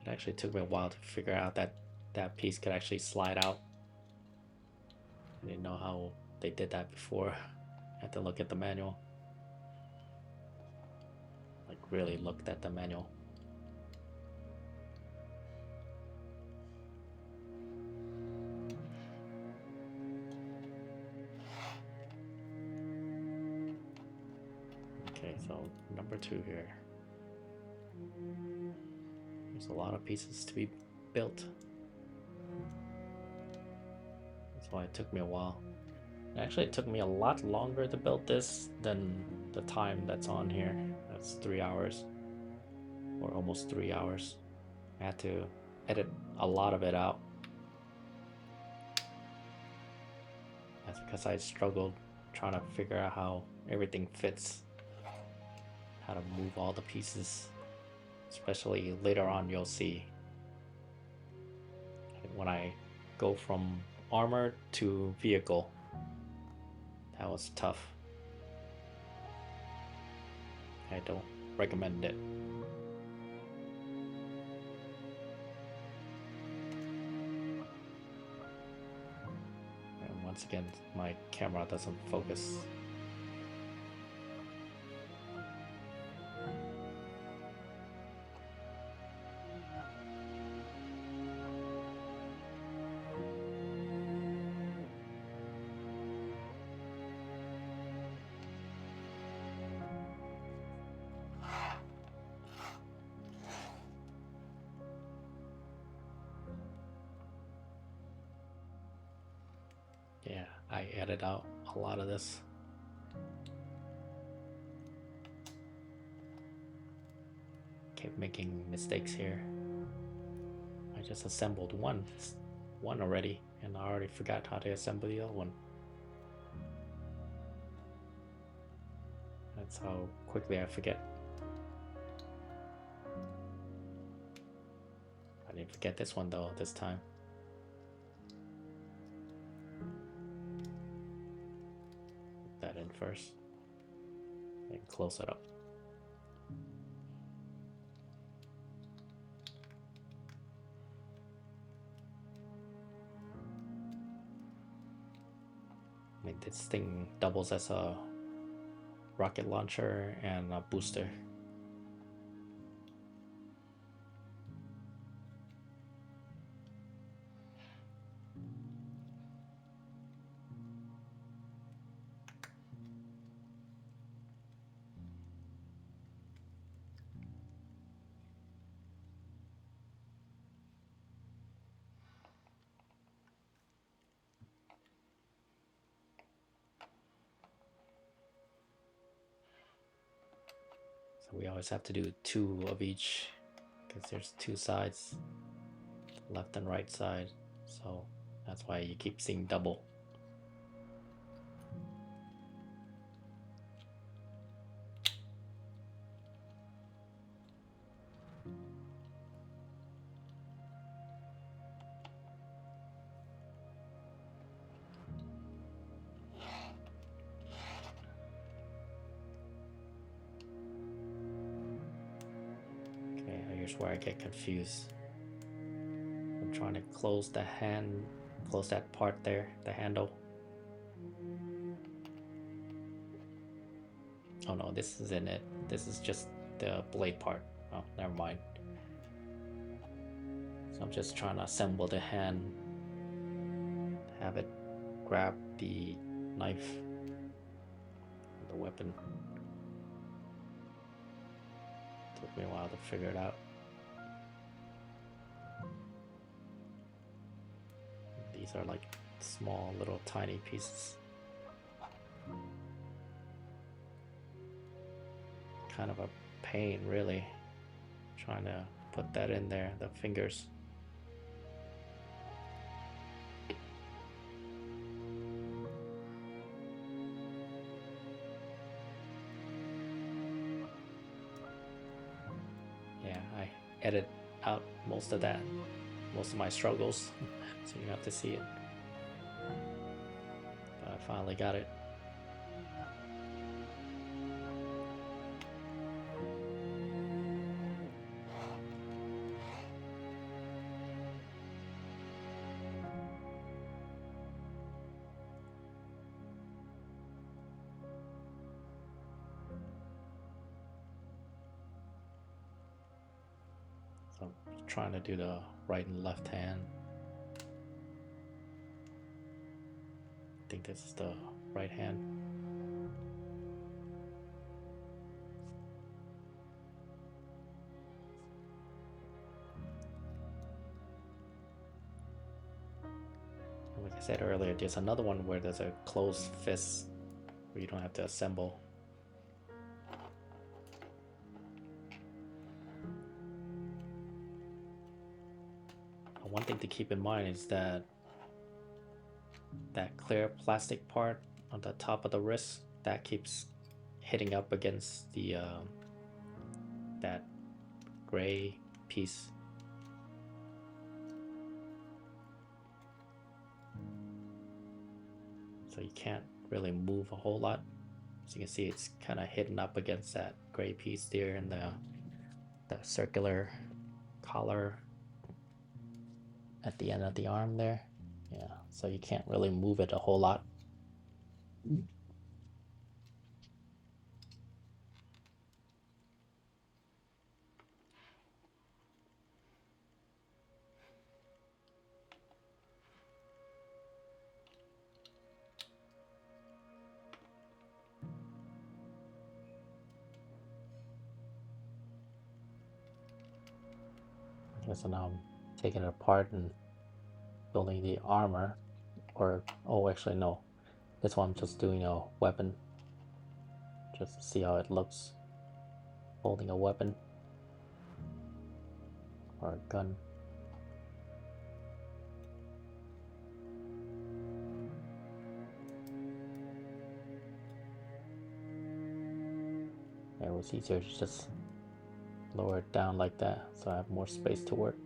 It actually took me a while to figure out that that piece could actually slide out. I didn't know how they did that before. I had to look at the manual. Like really looked at the manual. So number 2 here. There's a lot of pieces to be built. That's why it took me a while. Actually, it took me a lot longer to build this than the time that's on here. That's 3 hours, or almost 3 hours. I had to edit a lot of it out. That's because I struggled trying to figure out how everything fits, how to move all the pieces. Especially later on, you'll see when I go from armor to vehicle. That was tough. I don't recommend it. And once again, my camera doesn't focus. Yeah, I edited out a lot of this. Kept making mistakes here. I just assembled one already, and I already forgot how to assemble the other one. That's how quickly I forget. I didn't forget this one though, this time. Put that in first, then close it up. I mean, this thing doubles as a rocket launcher and a booster. So we always have to do 2 of each because there's 2 sides, left and right side. So that's why you keep seeing double. Here's where I get confused. I'm trying to close the hand, close that part there, the handle. Oh no, this isn't it. This is just the blade part. Oh, never mind. So I'm just trying to assemble the hand, have it grab the knife, the weapon. Took me a while to figure it out. These are like small little tiny pieces. Kind of a pain really, trying to put that in there, the fingers. Yeah, I edit out most of that, most of my struggles, so you have to see it. But I finally got it. So I'm trying to do the right and left hand. I think this is the right hand. like I said earlier, there's another one where there's a closed fist where you don't have to assemble. One thing to keep in mind is that clear plastic part on the top of the wrist that keeps hitting up against the that gray piece. So you can't really move a whole lot. So you can see it's kind of hidden up against that gray piece there in the circular collar at the end of the arm there. Yeah, so you can't really move it a whole lot. Okay, so now I'm taking it apart and building the armor, or oh, actually no, this one I'm just doing a weapon, just to see how it looks holding a weapon or a gun. It was easier to just lower it down like that, so I have more space to work.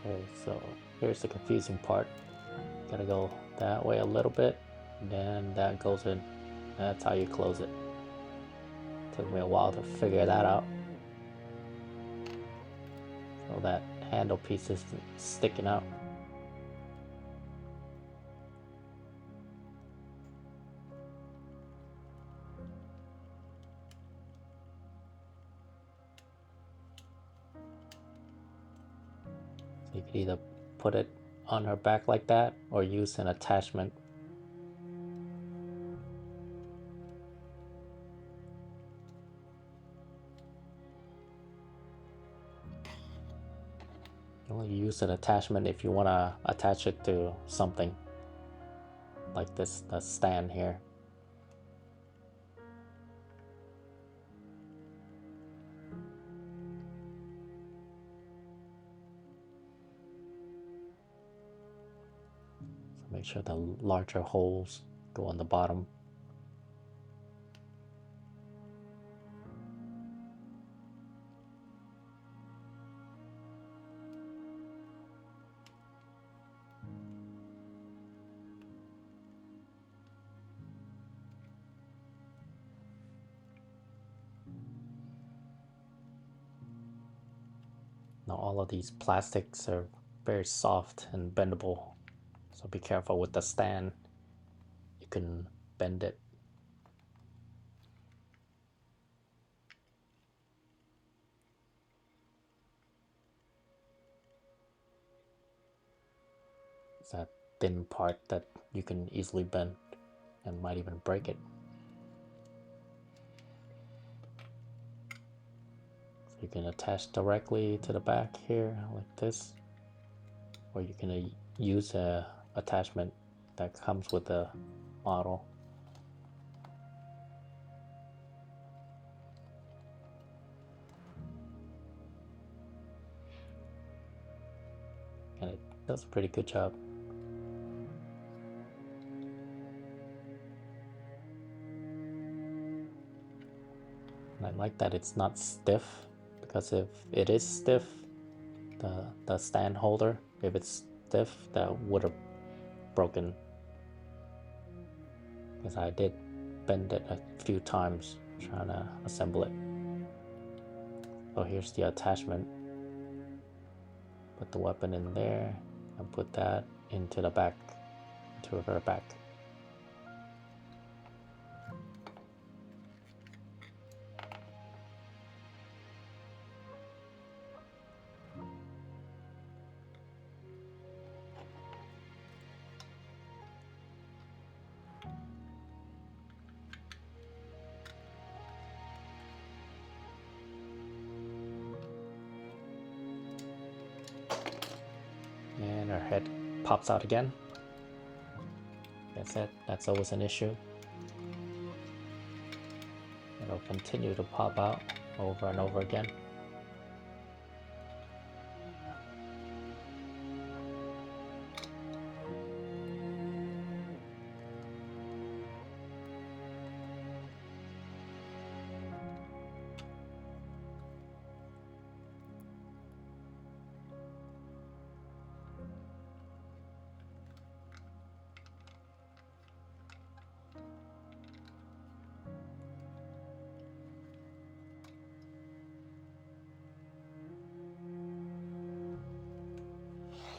Okay, so here's the confusing part. Gotta go that way a little bit, and then that goes in. That's how you close it. Took me a while to figure that out. So that handle piece is sticking out. So you could either put it on her back like that or use an attachment. You only use an attachment if you want to attach it to something like this, the stand here. So make sure the larger holes go on the bottom. Now all of these plastics are very soft and bendable, so be careful with the stand. You can bend it. It's that thin part that you can easily bend and might even break it. So you can attach directly to the back here like this, or you can use a attachment that comes with the model. And it does a pretty good job. And I like that it's not stiff, because if it is stiff, the stand holder, if it's stiff, that would have broken, because I did bend it a few times trying to assemble it. So here's the attachment. Put the weapon in there and put that into the back, into her back. And her head pops out again. That's it. That's always an issue. It'll continue to pop out over and over again.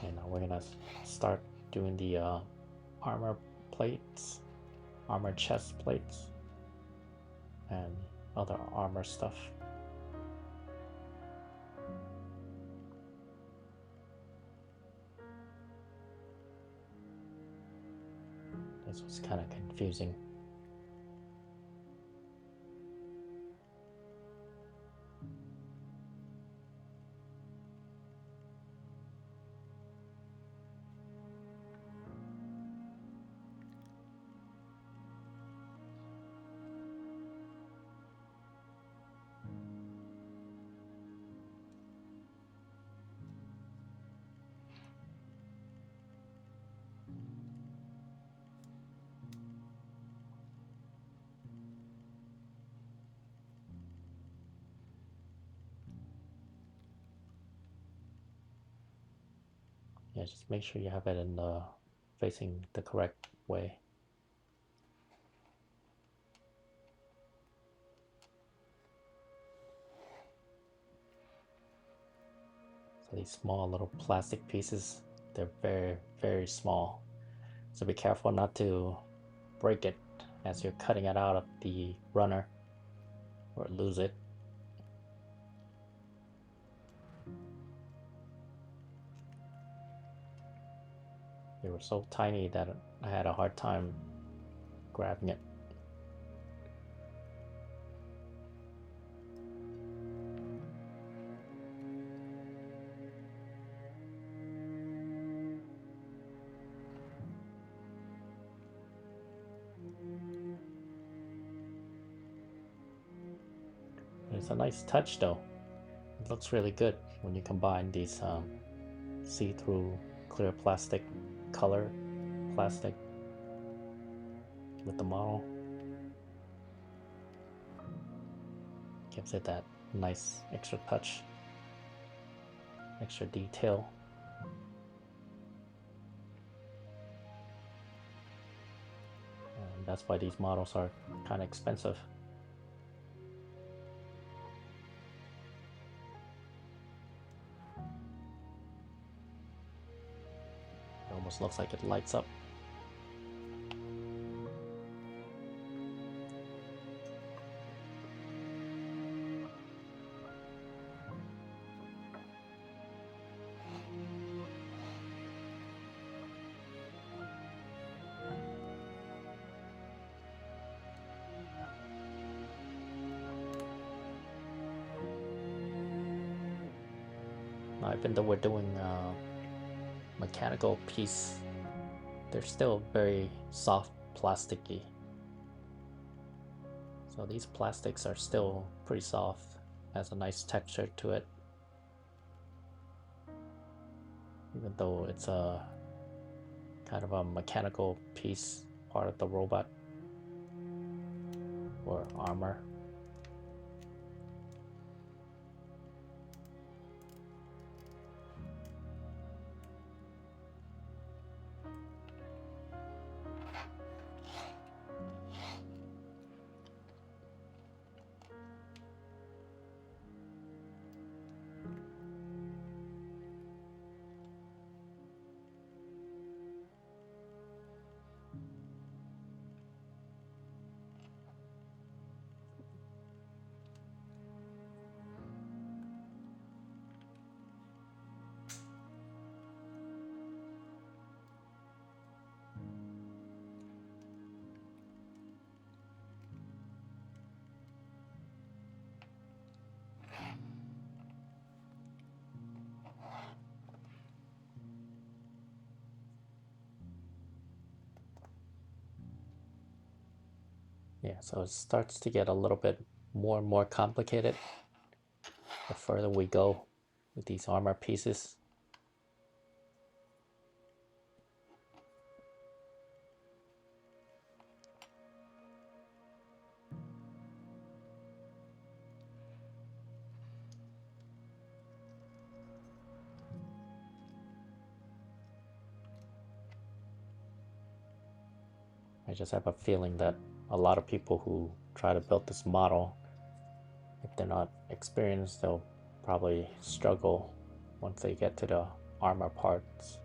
Okay, now we're gonna start doing the armor plates, armor chest plates, and other armor stuff. This was kind of confusing. Yeah, just make sure you have it in the facing the correct way. So these small little plastic pieces, they're very, very small. So be careful not to break it as you're cutting it out of the runner or lose it. They were so tiny that I had a hard time grabbing it. It's a nice touch though. It looks really good when you combine these see-through clear plastic color plastic with the model. Gives it that nice extra touch, extra detail. And that's why these models are kind of expensive. It almost looks like it lights up. Now, even though we're doing a mechanical piece, they're still very soft plasticky. So these plastics are still pretty soft, has a nice texture to it. Even though it's a kind of a mechanical piece, part of the robot or armor. Yeah, so it starts to get a little bit more and more complicated the further we go with these armor pieces. I just have a feeling that a lot of people who try to build this model, if they're not experienced, they'll probably struggle once they get to the armor parts.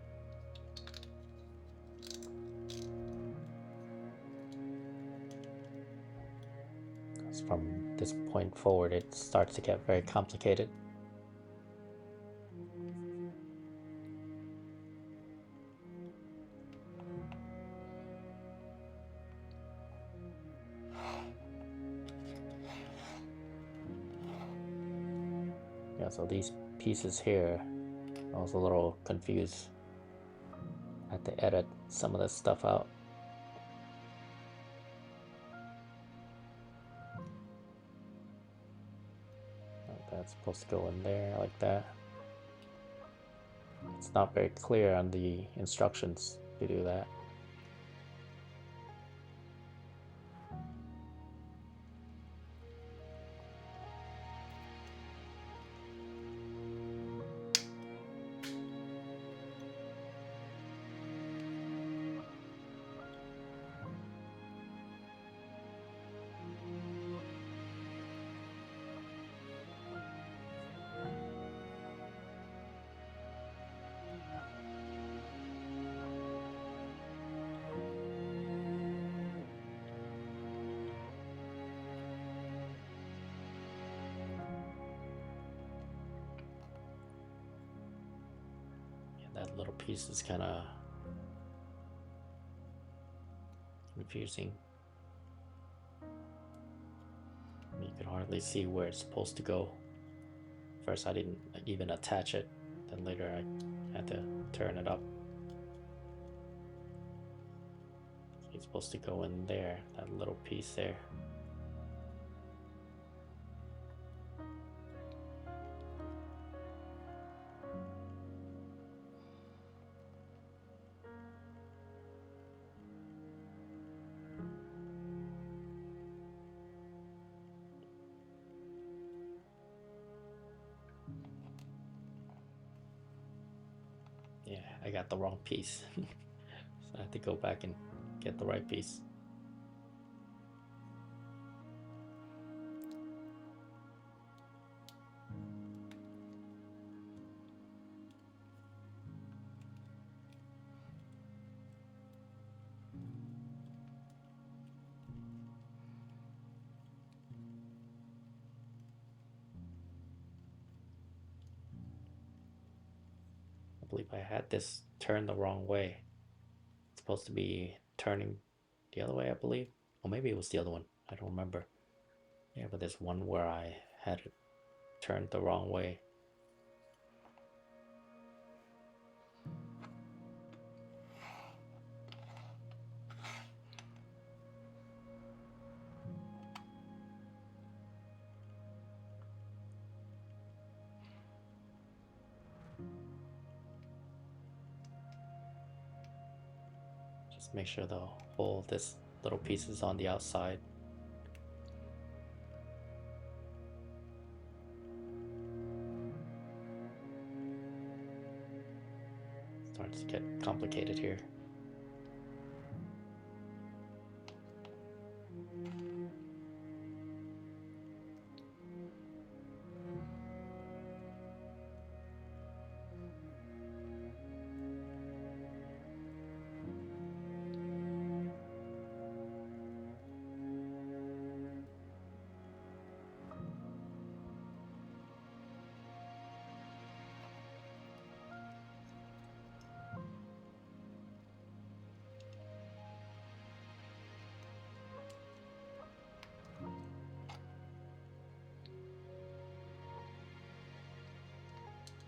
Because from this point forward, it starts to get very complicated. Yeah, so these pieces here, I was a little confused. I had to edit some of this stuff out. That's supposed to go in there like that. It's not very clear on the instructions to do that. That little piece is kind of confusing. You can hardly see where it's supposed to go. First I didn't even attach it, then later I had to turn it up. It's supposed to go in there, that little piece there. Yeah, I got the wrong piece. So I have to go back and get the right piece. I believe I had this turned the wrong way. It's supposed to be turning the other way, I believe. Or maybe it was the other one. I don't remember. Yeah, but there's one where I had it turned the wrong way. Just make sure the whole of this little piece is on the outside. Starts to get complicated here.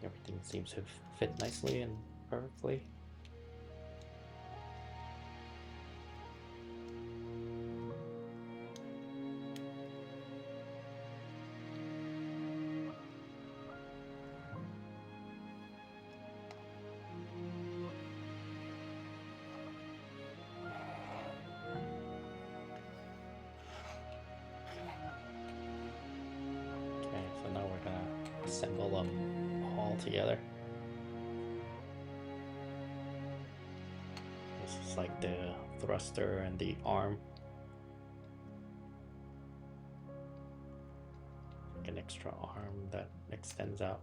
Everything seems to fit nicely and perfectly. assemble them all together. This is like the thruster and the arm. Like an extra arm that extends out.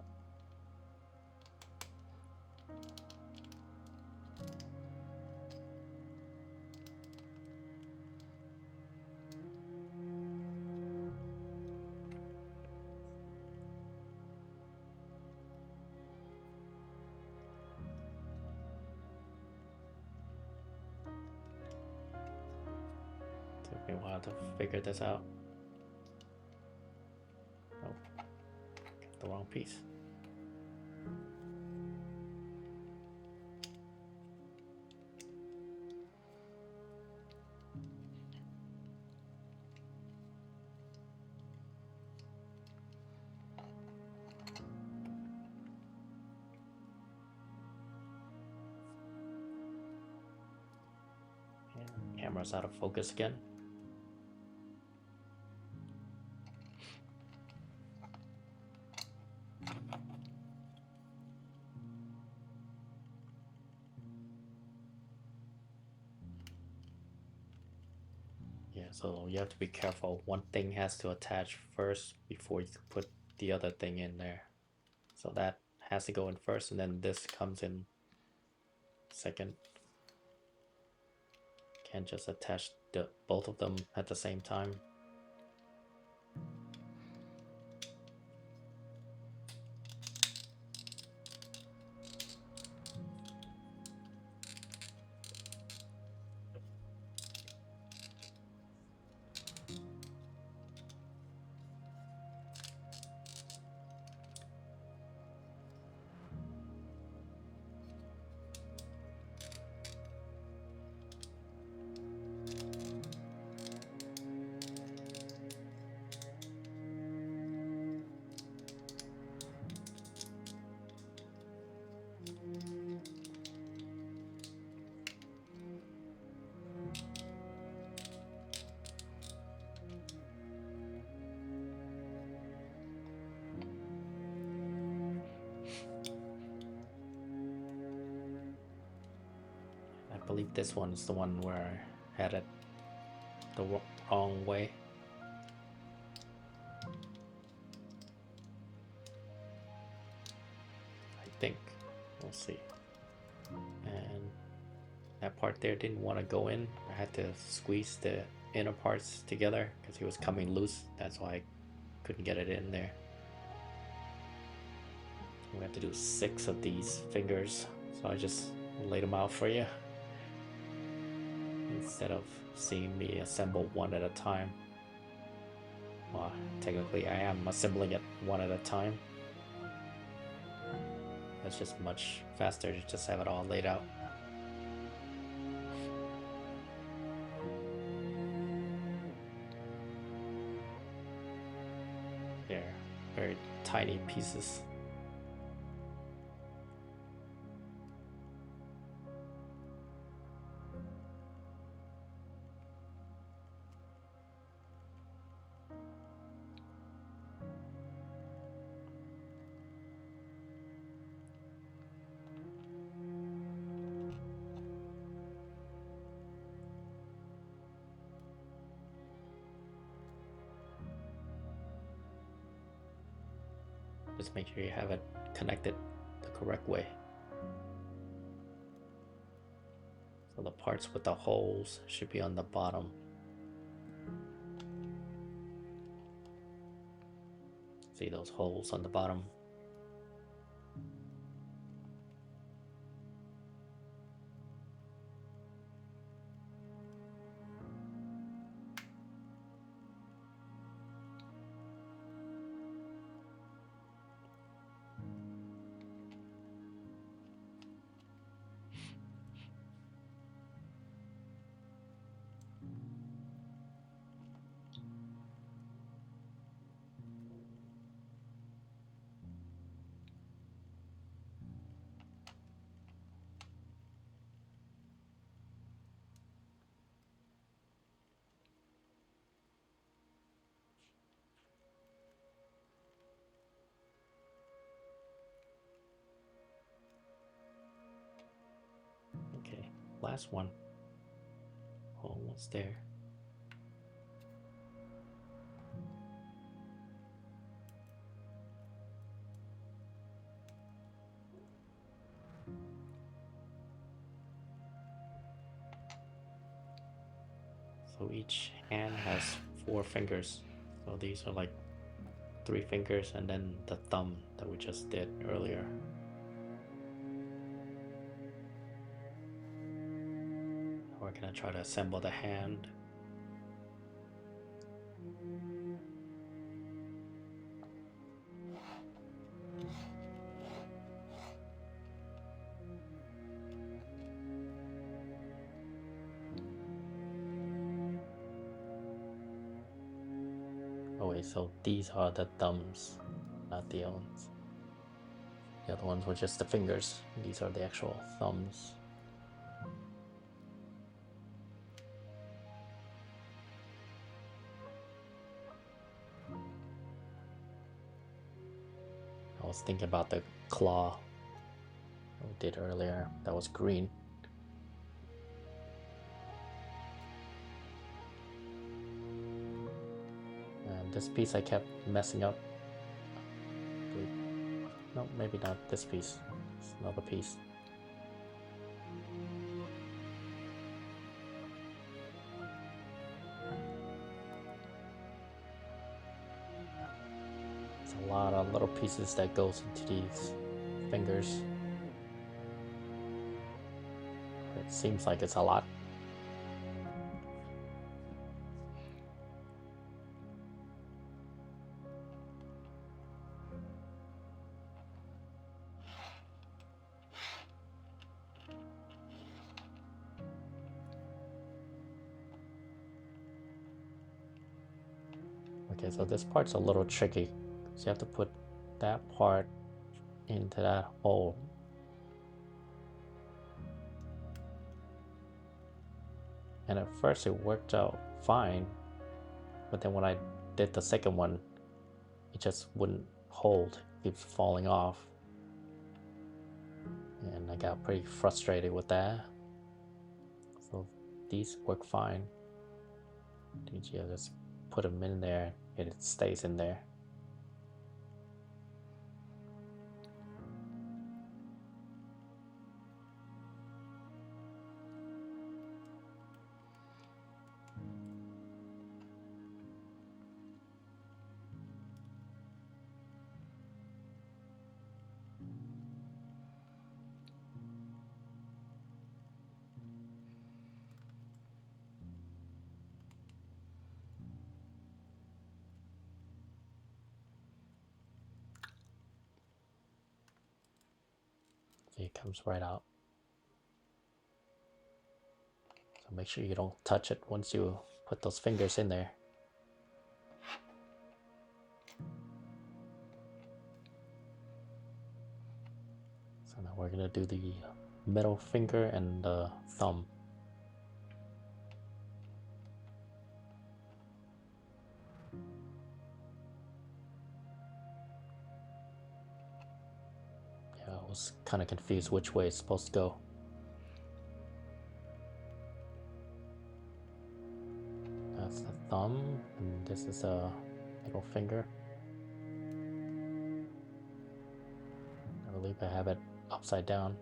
Took me a while to figure this out. Oh, got the wrong piece. And camera's out of focus again. Yeah, so you have to be careful. One thing has to attach first before you can put the other thing in there. So that has to go in first, and then this comes in second. Can't just attach both of them at the same time. I believe this one is the one where I had it the wrong way. I think. We'll see. And that part there didn't want to go in. I had to squeeze the inner parts together because it was coming loose. That's why I couldn't get it in there. We have to do 6 of these fingers, so I just laid them out for you instead of seeing me assemble one at a time. Well, technically I am assembling it one at a time. That's just much faster to just have it all laid out. They're very tiny pieces. Just make sure you have it connected the correct way. So the parts with the holes should be on the bottom. See those holes on the bottom? last one. Almost there. So each hand has 4 fingers. So these are like 3 fingers and then the thumb that we just did earlier. We're gonna try to assemble the hand. Oh wait, so these are the thumbs, not the other ones. The other ones were just the fingers. These are the actual thumbs. I was thinking about the claw we did earlier. That was green. And this piece I kept messing up. No, maybe not this piece. It's another piece. It's a lot of little pieces that goes into these fingers. It seems like it's a lot. Okay, so this part's a little tricky. So you have to put that part into that hole. And at first it worked out fine, but then when I did the second one, it just wouldn't hold. It keeps falling off. And I got pretty frustrated with that. So these work fine. You just put them in there and it stays in there. It comes right out. So make sure you don't touch it once you put those fingers in there. So now we're gonna do the middle finger and the thumb. Yeah, I was kind of confused which way it's supposed to go. That's the thumb, and this is a middle finger. I believe I have it upside down.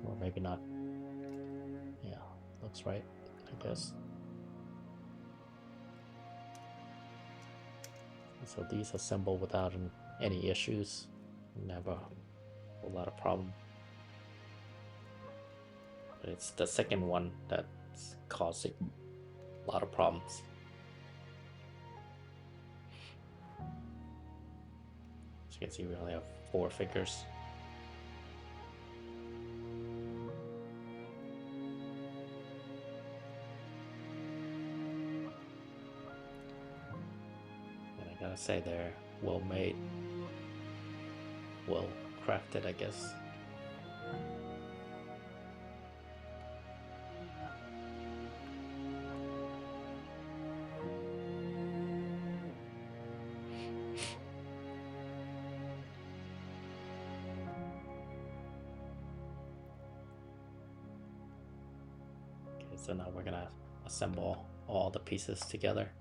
Or maybe not. Yeah, looks right, I guess. So these assemble without any issues. Never a lot of problem. But it's the second one that's causing a lot of problems. As you can see, we only have 4 fingers. And I gotta say they're well made, well crafted, I guess. So now we're gonna assemble all the pieces together.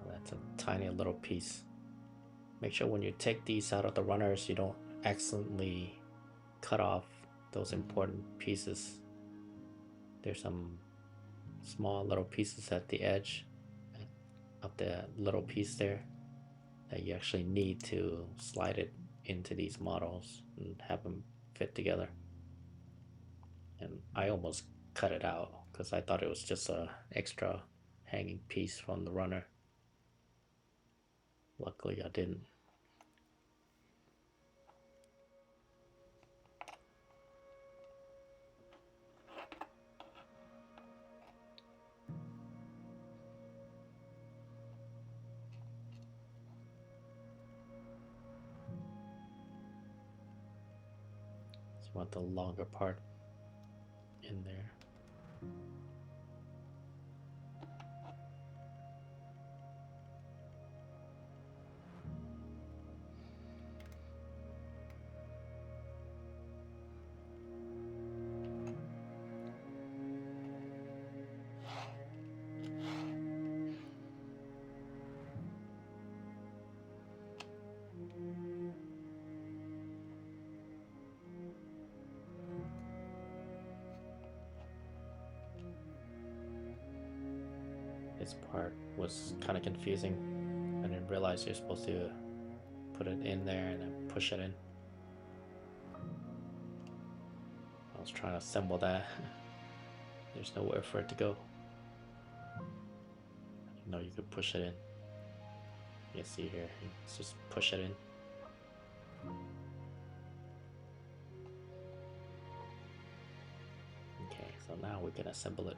That's a tiny little piece. Make sure when you take these out of the runners, you don't accidentally cut off those important pieces. There's some small little pieces at the edge of the little piece there that you actually need to slide it into these models and have them fit together. And I almost cut it out because I thought it was just a extra hanging piece from the runner. Luckily I didn't. So I want the longer part in there. This part was kind of confusing. I didn't realize you're supposed to put it in there and then push it in. I was trying to assemble that. There's nowhere for it to go. I didn't know you could push it in. You see here, let's just push it in. Okay, so now we can assemble it.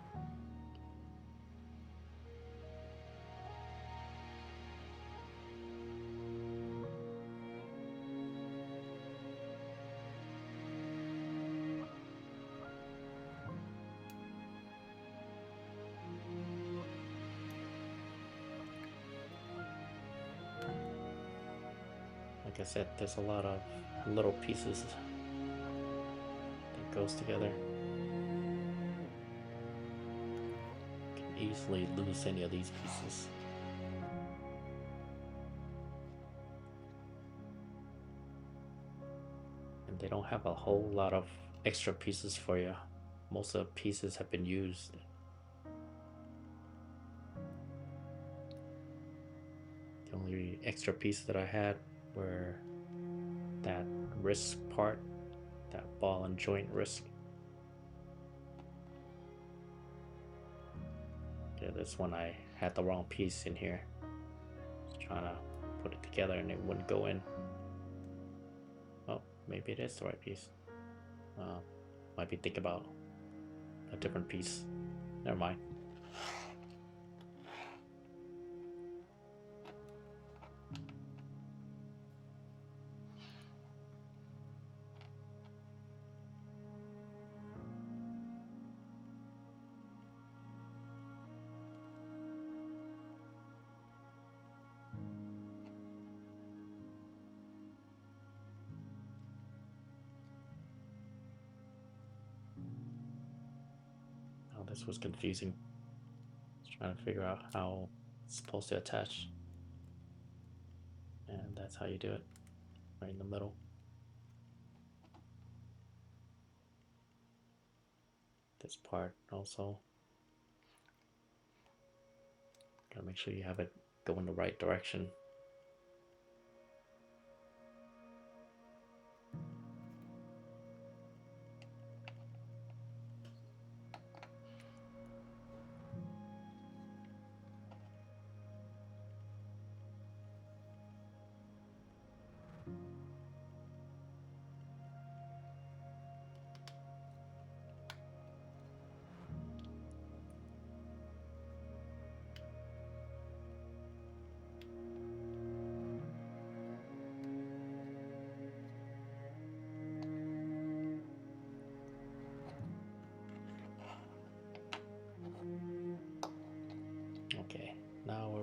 Like I said, there's a lot of little pieces that goes together. You can easily lose any of these pieces. And they don't have a whole lot of extra pieces for you. Most of the pieces have been used. The only extra piece that I had were that wrist part, that ball and joint wrist. Yeah, this one I had the wrong piece in here. Just trying to put it together and it wouldn't go in. Oh, maybe it is the right piece. Might be thinking about a different piece. Never mind. This was confusing. Just trying to figure out how it's supposed to attach. And that's how you do it. Right in the middle. This part also. Gotta make sure you have it go in the right direction.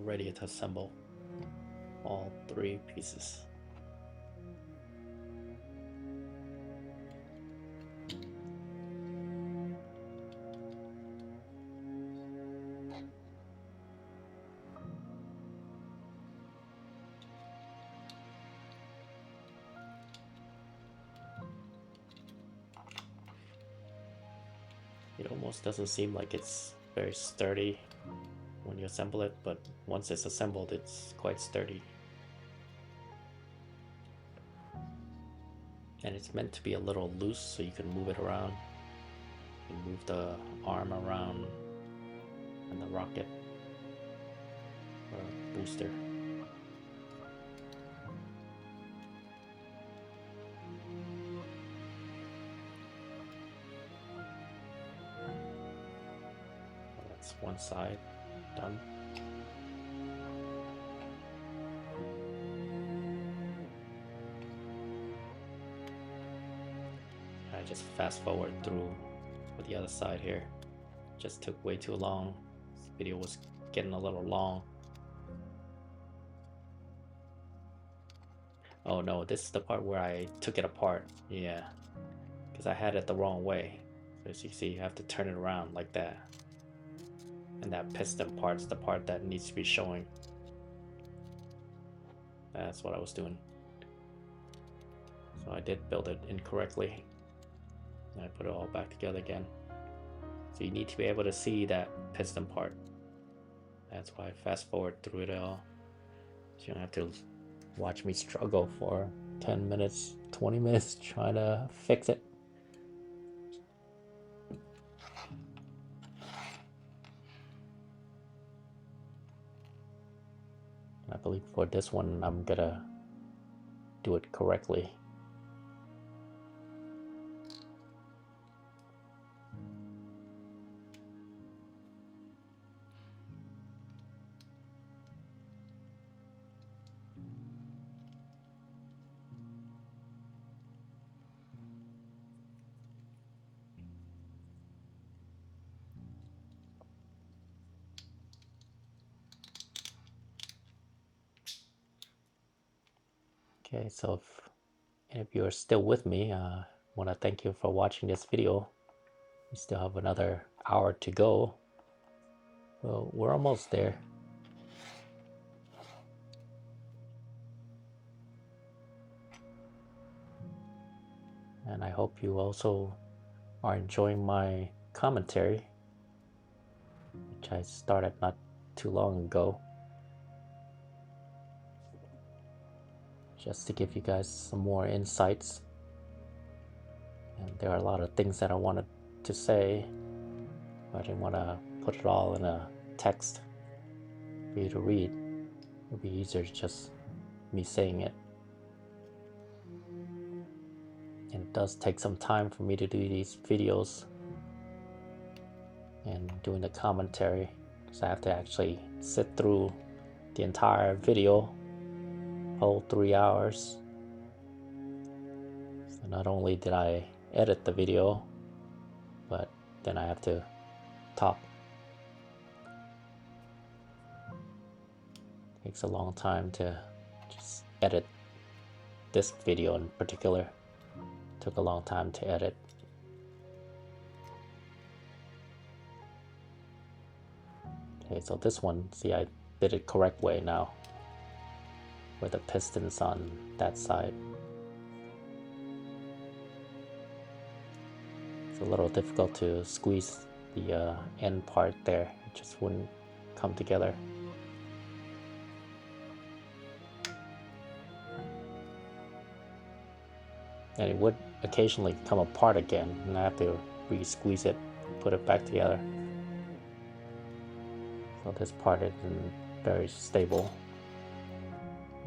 ready to assemble all 3 pieces. It almost doesn't seem like it's very sturdy when you assemble it, but once it's assembled, it's quite sturdy. And it's meant to be a little loose so you can move it around. You can move the arm around and the rocket or booster. That's one side done. I just fast forward through for the other side here. Just took way too long. This video was getting a little long. Oh no, this is the part where I took it apart. Yeah, because I had it the wrong way. So as you see, you have to turn it around like that. And that piston part's the part that needs to be showing. That's what I was doing. So I did build it incorrectly. And I put it all back together again. So you need to be able to see that piston part. That's why I fast forward through it all. So you don't have to watch me struggle for 10 minutes, 20 minutes trying to fix it. I believe for this one, I'm gonna do it correctly. Okay, so if you're still with me, I want to thank you for watching this video. We still have another hour to go. So we're almost there. And I hope you also are enjoying my commentary, which I started not too long ago. Just to give you guys some more insights. And there are a lot of things that I wanted to say, but I didn't want to put it all in a text for you to read. It would be easier just me saying it. And it does take some time for me to do these videos and doing the commentary, because I have to actually sit through the entire video, whole 3 hours. So not only did I edit the video, but then I have to talk. It takes a long time to just edit this video in particular. It took a long time to edit. Okay, so this one, see, I did it correct way now, with the pistons on that side. It's a little difficult to squeeze the end part there. It just wouldn't come together. And it would occasionally come apart again, and I have to re-squeeze it, put it back together. So this part isn't very stable.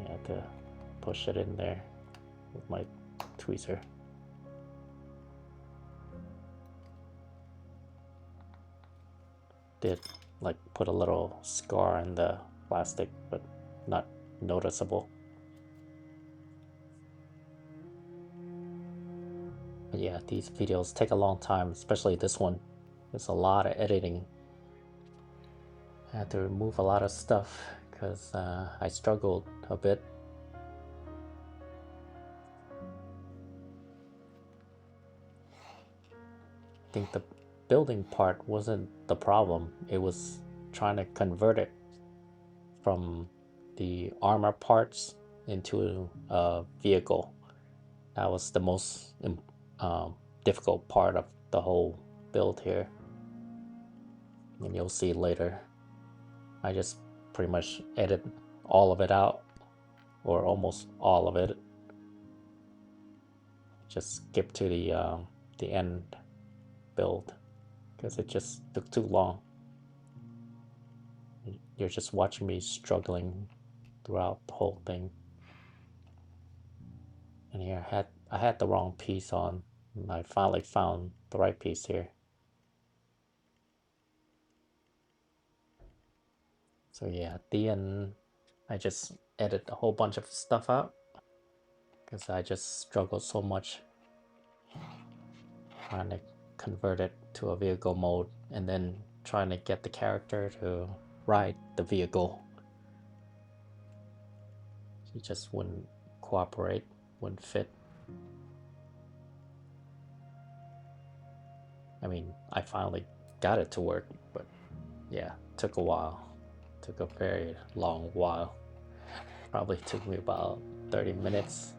I have to push it in there with my tweezer. Did like put a little scar in the plastic, but not noticeable. But yeah, these videos take a long time, especially this one. There's a lot of editing. I had to remove a lot of stuff because I struggled a bit. I think the building part wasn't the problem, it was trying to convert it from the armor parts into a vehicle. That was the most difficult part of the whole build here, and you'll see later. I just pretty much edit all of it out, or almost all of it. Just skip to the end build because it just took too long. You're just watching me struggling throughout the whole thing. And here I had the wrong piece on, and I finally found the right piece here. So yeah, at the end, I just edit a whole bunch of stuff out because I just struggled so much trying to convert it to a vehicle mode and then trying to get the character to ride the vehicle. He just wouldn't cooperate, wouldn't fit. I mean, I finally got it to work, but yeah, took a while. Took a very long while. Probably took me about 30 minutes.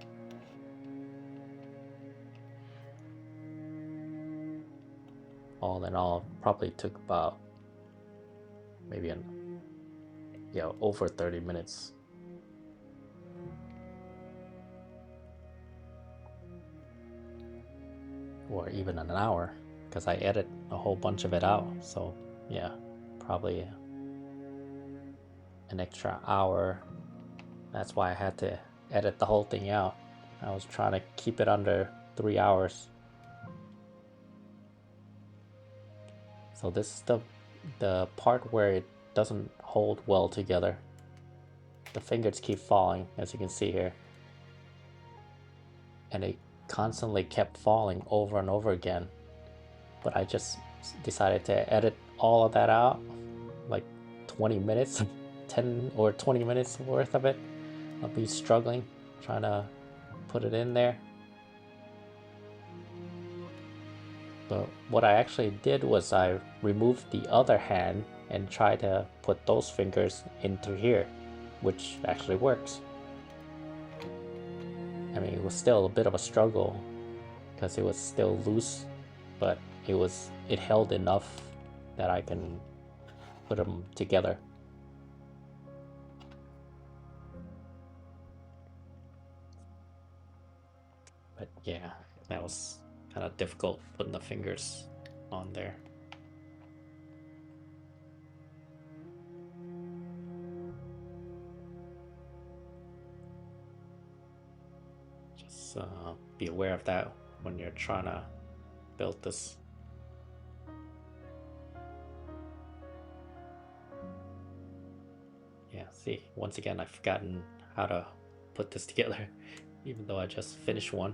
All in all, probably took about maybe over 30 minutes. Or even an hour, because I edit a whole bunch of it out. So yeah, probably an extra hour. That's why I had to edit the whole thing out. I was trying to keep it under 3 hours. So this is the part where it doesn't hold well together. The fingers keep falling, as you can see here. And it constantly kept falling over and over again. But I just decided to edit all of that out, like 20 minutes, 10 or 20 minutes worth of it. I'll be struggling, trying to put it in there. But what I actually did was I removed the other hand and tried to put those fingers into here, which actually works. I mean, it was still a bit of a struggle because it was still loose, but it held enough that I can put them together. But yeah, that was kind of difficult putting the fingers on there. Just be aware of that when you're trying to build this. Yeah, see, once again, I've forgotten how to put this together, even though I just finished one.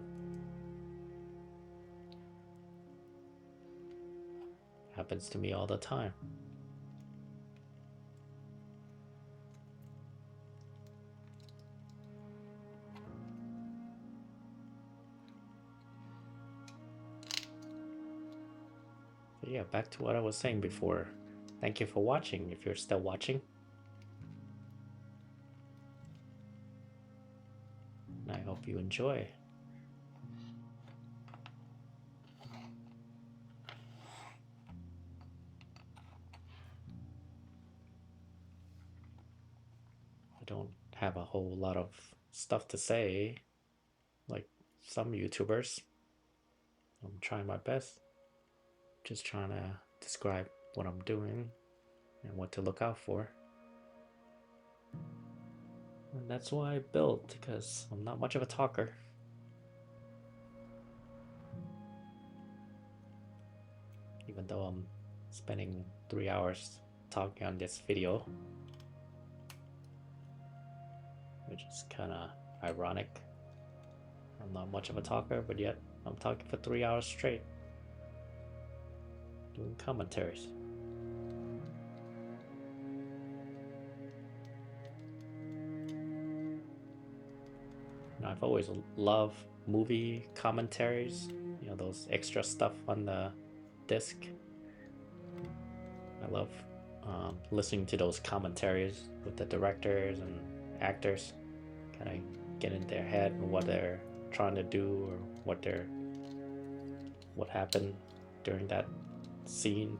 Happens to me all the time. So yeah, back to what I was saying before. Thank you for watching, if you're still watching. And I hope you enjoy. I don't have a whole lot of stuff to say, like some YouTubers. I'm trying my best. Just trying to describe what I'm doing and what to look out for. And that's why I built, because I'm not much of a talker. Even though I'm spending 3 hours talking on this video, which is kind of ironic. I'm not much of a talker, but yet I'm talking for 3 hours straight, doing commentaries. I've always loved movie commentaries, you know, those extra stuff on the disc. I love listening to those commentaries with the directors and actors, kind of get in their head and what they're trying to do or what happened during that scene.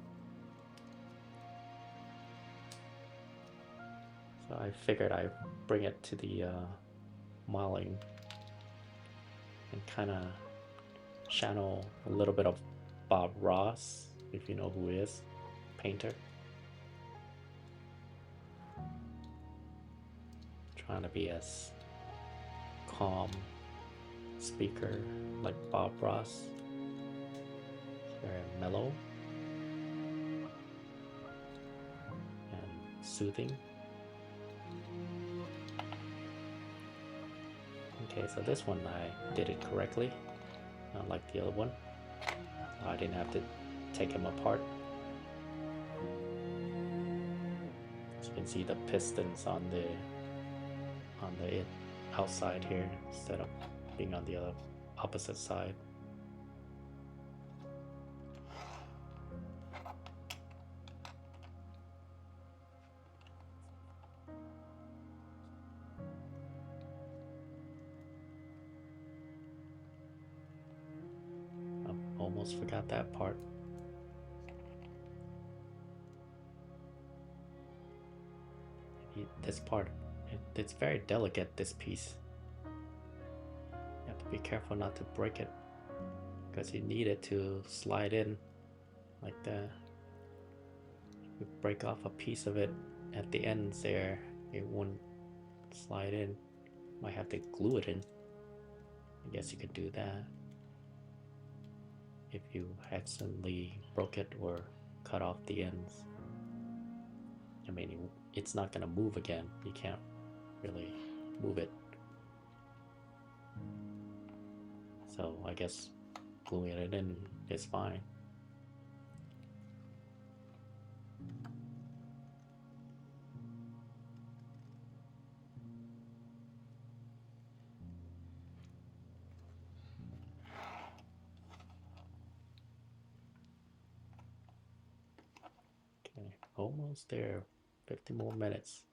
So I figured I'd bring it to the modeling and kind of channel a little bit of Bob Ross, if you know who he is, painter. Trying to be as calm speaker like Bob Ross. Very mellow and soothing. Okay, so this one I did it correctly, not like the other one. I didn't have to take them apart. As you can see the pistons on the outside here instead of being on the other opposite side. I almost forgot that part. This part, it's very delicate, this piece. You have to be careful not to break it because you need it to slide in like that. If you break off a piece of it at the ends there, it won't slide in. Might have to glue it in. I guess you could do that if you accidentally broke it or cut off the ends. I mean, it's not gonna move again. You can't really move it. So I guess gluing it in is fine. Okay, almost there. 50 more minutes.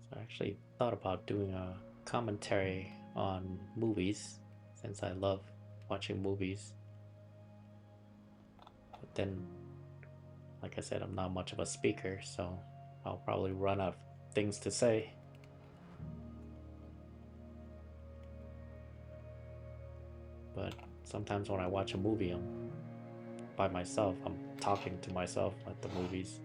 So I actually thought about doing a commentary on movies since I love watching movies. But then, like I said, I'm not much of a speaker, so I'll probably run out of things to say. But sometimes when I watch a movie, I'm by myself. I'm talking to myself at the movies.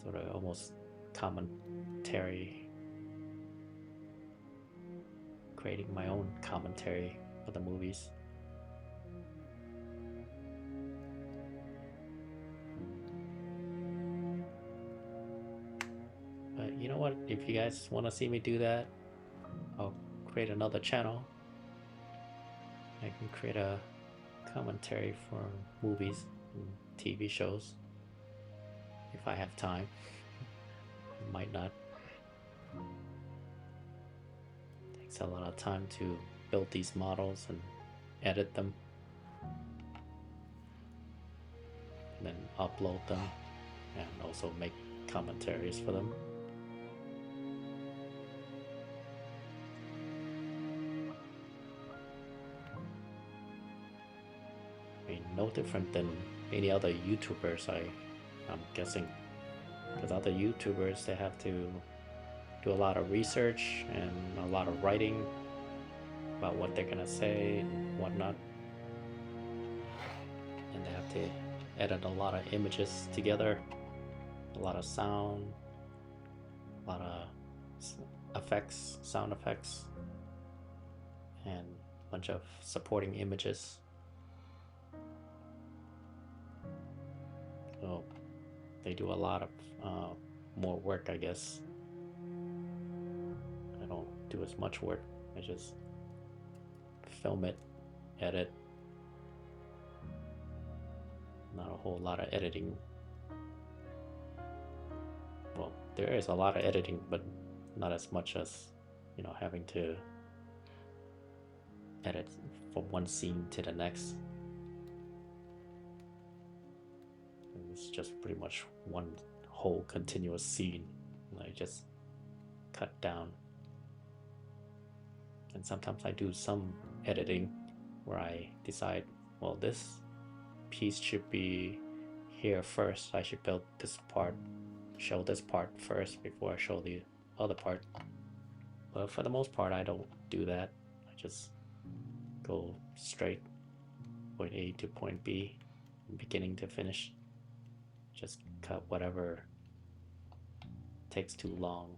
Sort of almost commentary. Creating my own commentary for the movies. But you know what? If you guys want to see me do that, I'll create another channel. I can create a commentary for movies and TV shows if I have time. I might not. It takes a lot of time to build these models and edit them and then upload them and also make commentaries for them. No different than any other YouTubers, I'm guessing, because other YouTubers, they have to do a lot of research and a lot of writing about what they're gonna say and whatnot, and they have to edit a lot of images together, a lot of sound, a lot of effects, sound effects, and a bunch of supporting images. So they do a lot of more work, I guess. I don't do as much work. I just film it, edit. Not a whole lot of editing. Well, there is a lot of editing, but not as much as, you know, having to edit from one scene to the next. It's just pretty much one whole continuous scene. I just cut down. And sometimes I do some editing where I decide, well, this piece should be here first. I should build this part, show this part first before I show the other part. But for the most part, I don't do that. I just go straight point A to point B, beginning to finish. Just cut whatever takes too long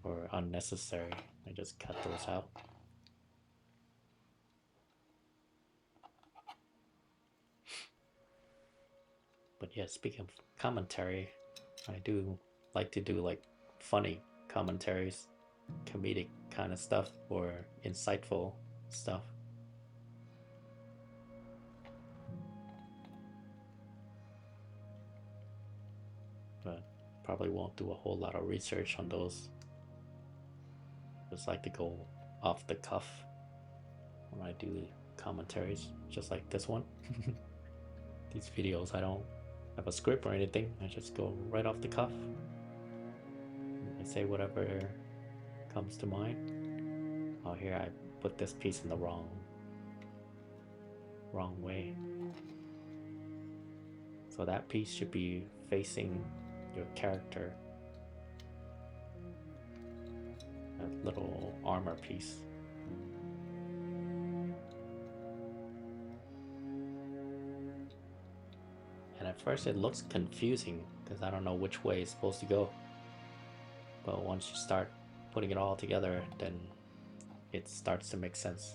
or unnecessary. I just cut those out. But yeah, speaking of commentary, I do like to do like funny commentaries, comedic kind of stuff, or insightful stuff. But probably won't do a whole lot of research on those. Just like to go off the cuff when I do commentaries, just like this one. These videos, I don't have a script or anything. I just go right off the cuff. I say whatever comes to mind. Oh, here I put this piece in the wrong way. So that piece should be facing your character. That little armor piece. And at first it looks confusing because I don't know which way it's supposed to go. But once you start putting it all together, then it starts to make sense.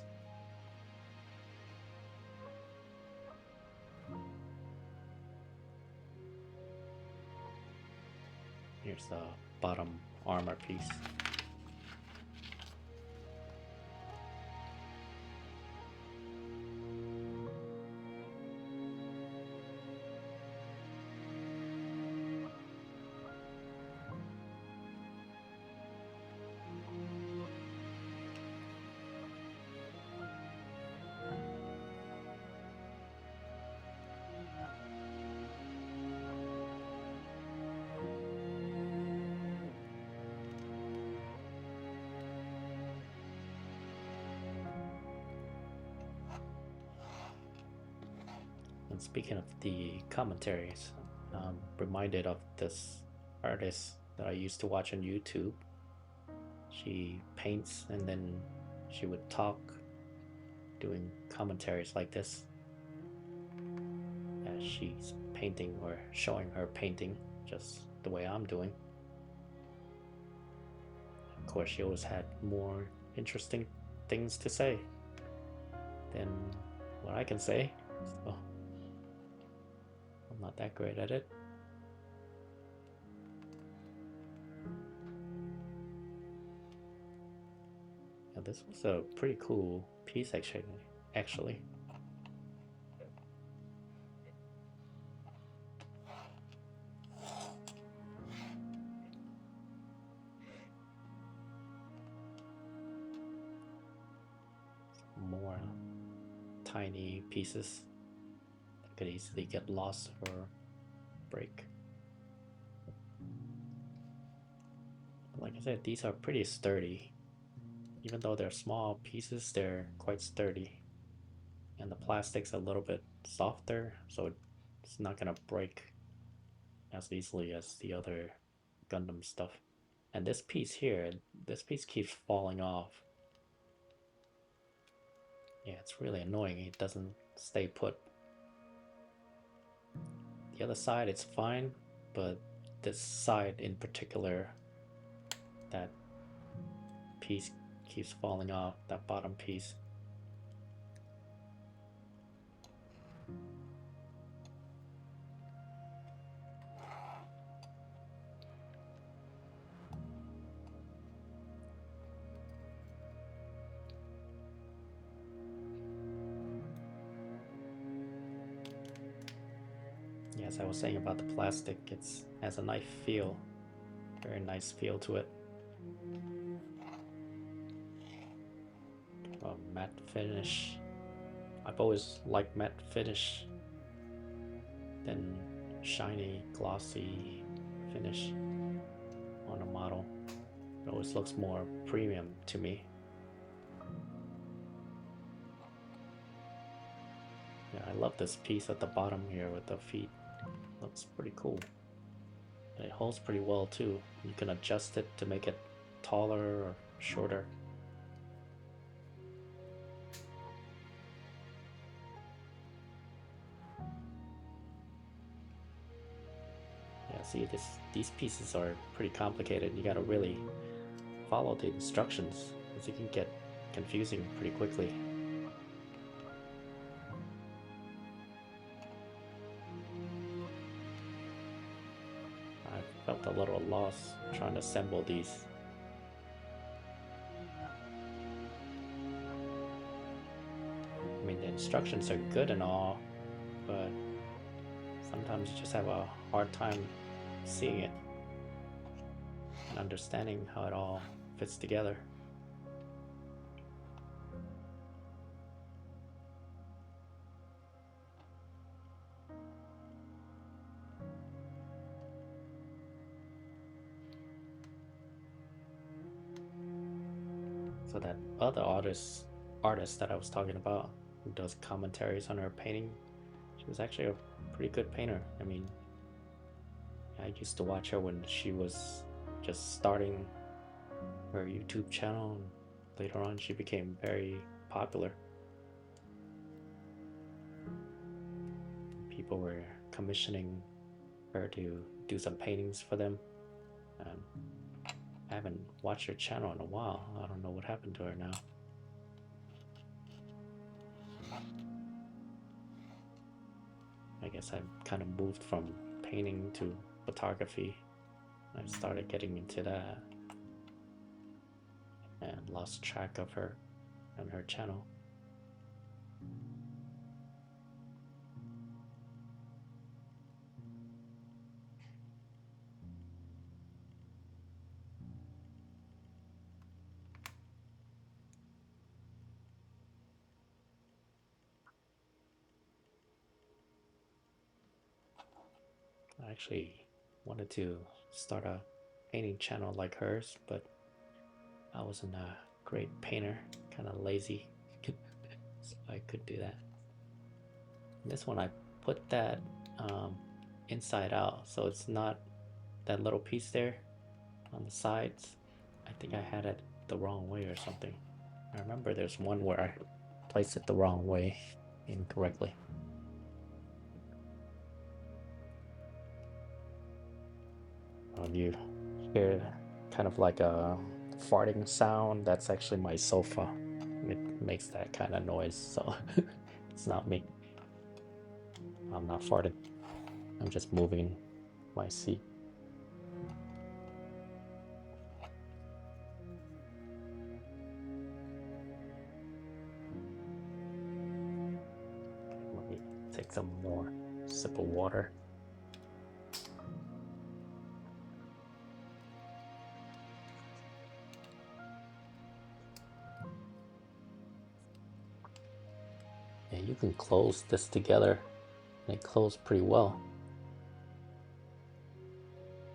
Here's the bottom armor piece. And speaking of the commentaries, I'm reminded of this artist that I used to watch on YouTube. She paints and then she would talk, doing commentaries like this as she's painting or showing her painting, just the way I'm doing. Of course, she always had more interesting things to say than what I can say, so I'm not that great at it. Now, this was a pretty cool piece actually. More tiny pieces that could easily get lost or break. Like I said, these are pretty sturdy. Even though they're small pieces, they're quite sturdy. And the plastic's a little bit softer, so it's not gonna break as easily as the other Gundam stuff. And this piece here, this piece keeps falling off. Yeah, it's really annoying. It doesn't stay put. The other side, it's fine, but this side in particular, that piece keeps falling off, that bottom piece. as I was saying about the plastic, it's has a nice feel, very nice feel to it. Matte finish. I've always liked matte finish than shiny, glossy finish on a model. It always looks more premium to me. Yeah, I love this piece at the bottom here with the feet. Looks pretty cool. And it holds pretty well too. You can adjust it to make it taller or shorter. Yeah, see, these pieces are pretty complicated. You gotta really follow the instructions, because it can get confusing pretty quickly. I felt a little lost trying to assemble these. I mean, the instructions are good and all, but sometimes you just have a hard time seeing it and understanding how it all fits together. So that other artist that I was talking about, who does commentaries on her painting, she was actually a pretty good painter. I mean, I used to watch her when she was just starting her YouTube channel, and later on she became very popular. People were commissioning her to do some paintings for them. I haven't watched her channel in a while. I don't know what happened to her now. I guess I kind of moved from painting to photography. I started getting into that and lost track of her and her channel. I actually wanted to start a painting channel like hers, but I wasn't a great painter, kind of lazy, so I could do that. And this one I put that inside out, so it's not that little piece there on the sides. I think I had it the wrong way or something. I remember there's one where I placed it the wrong way, incorrectly. You hear kind of like a farting sound. That's actually my sofa. It makes that kind of noise, so it's not me. I'm not farting. I'm just moving my seat. Let me take some more sip of water. Yeah, you can close this together, and it closed pretty well.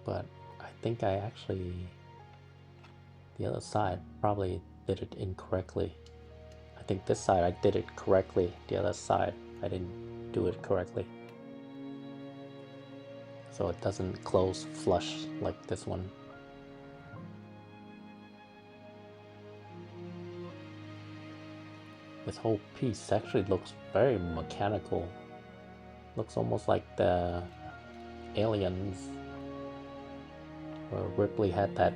But I think I actually, the other side probably did it incorrectly. I think this side I did it correctly, the other side I didn't do it correctly. So it doesn't close flush like this one. This whole piece actually looks very mechanical. Looks almost like the Aliens, where Ripley had that,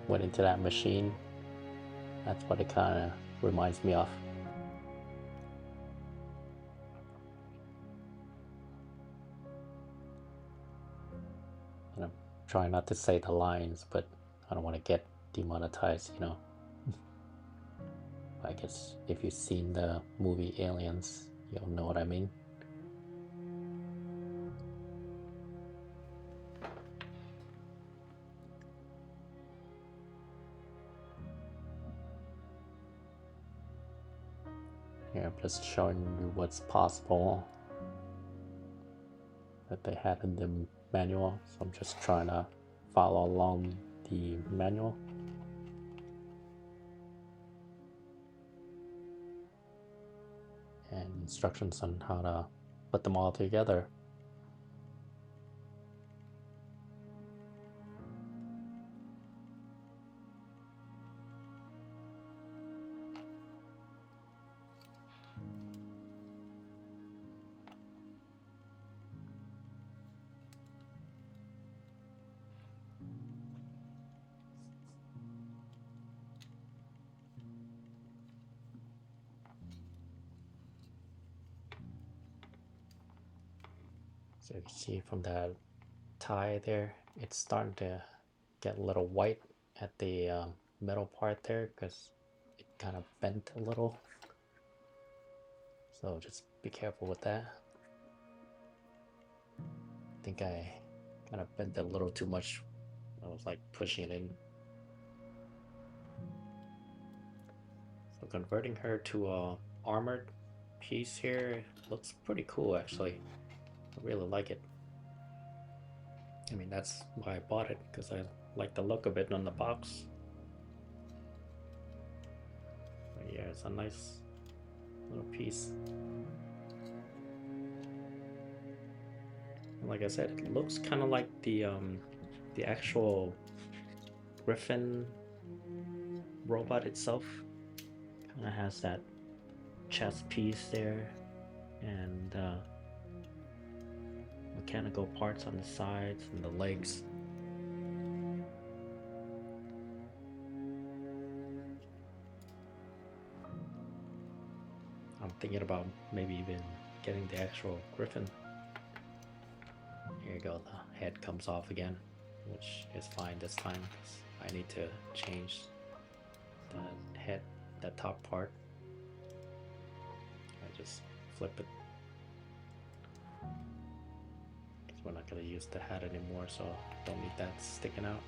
went into that machine. That's what it kind of reminds me of. And I'm trying not to say the lines, but I don't want to get demonetized, you know. I guess if you've seen the movie Aliens, you'll know what I mean. here. I'm just showing you what's possible that they had in the manual. So I'm just trying to follow along the manual. And instructions on how to put them all together. So you can see from that tie there, it's starting to get a little white at the middle part there because it kind of bent a little. So just be careful with that. I think I kind of bent it a little too much. I was like pushing it in. So converting her to a armored piece here looks pretty cool actually. I really like it. I mean, that's why I bought it, because I like the look of it on the box. But yeah, it's a nice little piece. And like I said, it looks kind of like the actual Griffin robot itself. Kind of has that chest piece there, and mechanical parts on the sides and the legs. I'm thinking about maybe even getting the actual Griffin. Here you go, the head comes off again, which is fine this time because I need to change the head, the top part. I just flip it. Because we're not going to use the hat anymore, so don't need that sticking out.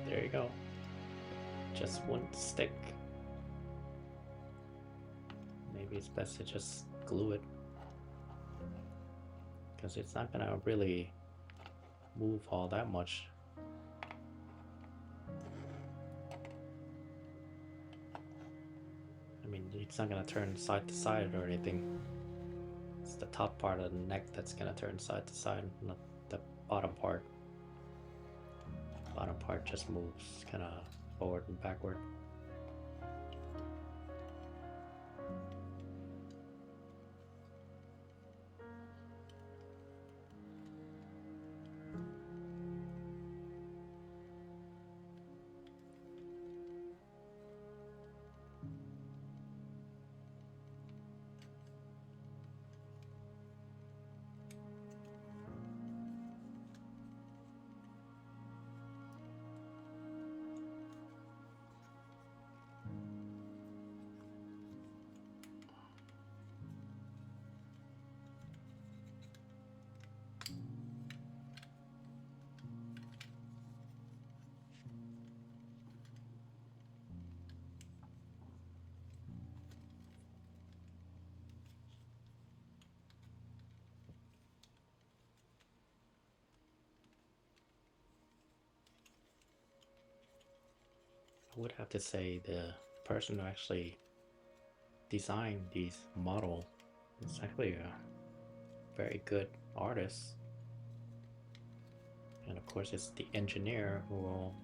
There you go. Just wouldn't stick. Maybe it's best to just glue it, because it's not gonna really move all that much. I mean, it's not gonna turn side to side or anything. It's the top part of the neck that's gonna turn side to side, not the bottom part. Bottom part just moves kind of forward and backward. I would have to say the person who actually designed these models is actually a very good artist. And of course, it's the engineer who will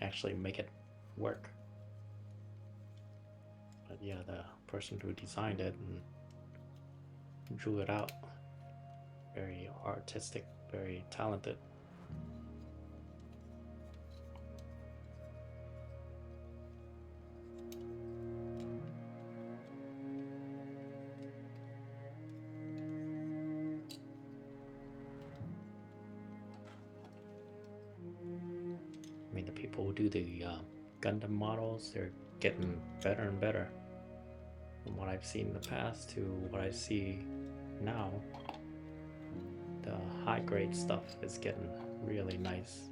actually make it work. But yeah, the person who designed it and drew it out, very artistic, very talented. people who do the Gundam models, they're getting better and better from what I've seen in the past to what I see now. The high grade stuff is getting really nice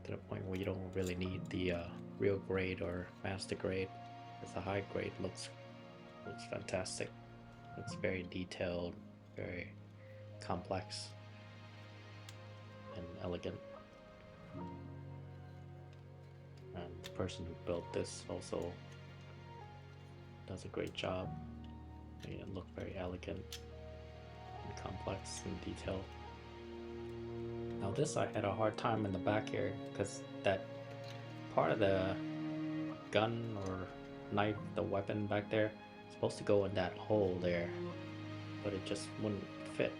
to the point where you don't really need the real grade or master grade, because the high grade looks fantastic. It's very detailed, very complex, and elegant. And the person who built this also does a great job. They look very elegant and complex and detailed. Now this I had a hard time in the back here because that part of the gun or knife, the weapon back there, is supposed to go in that hole there, but it just wouldn't fit.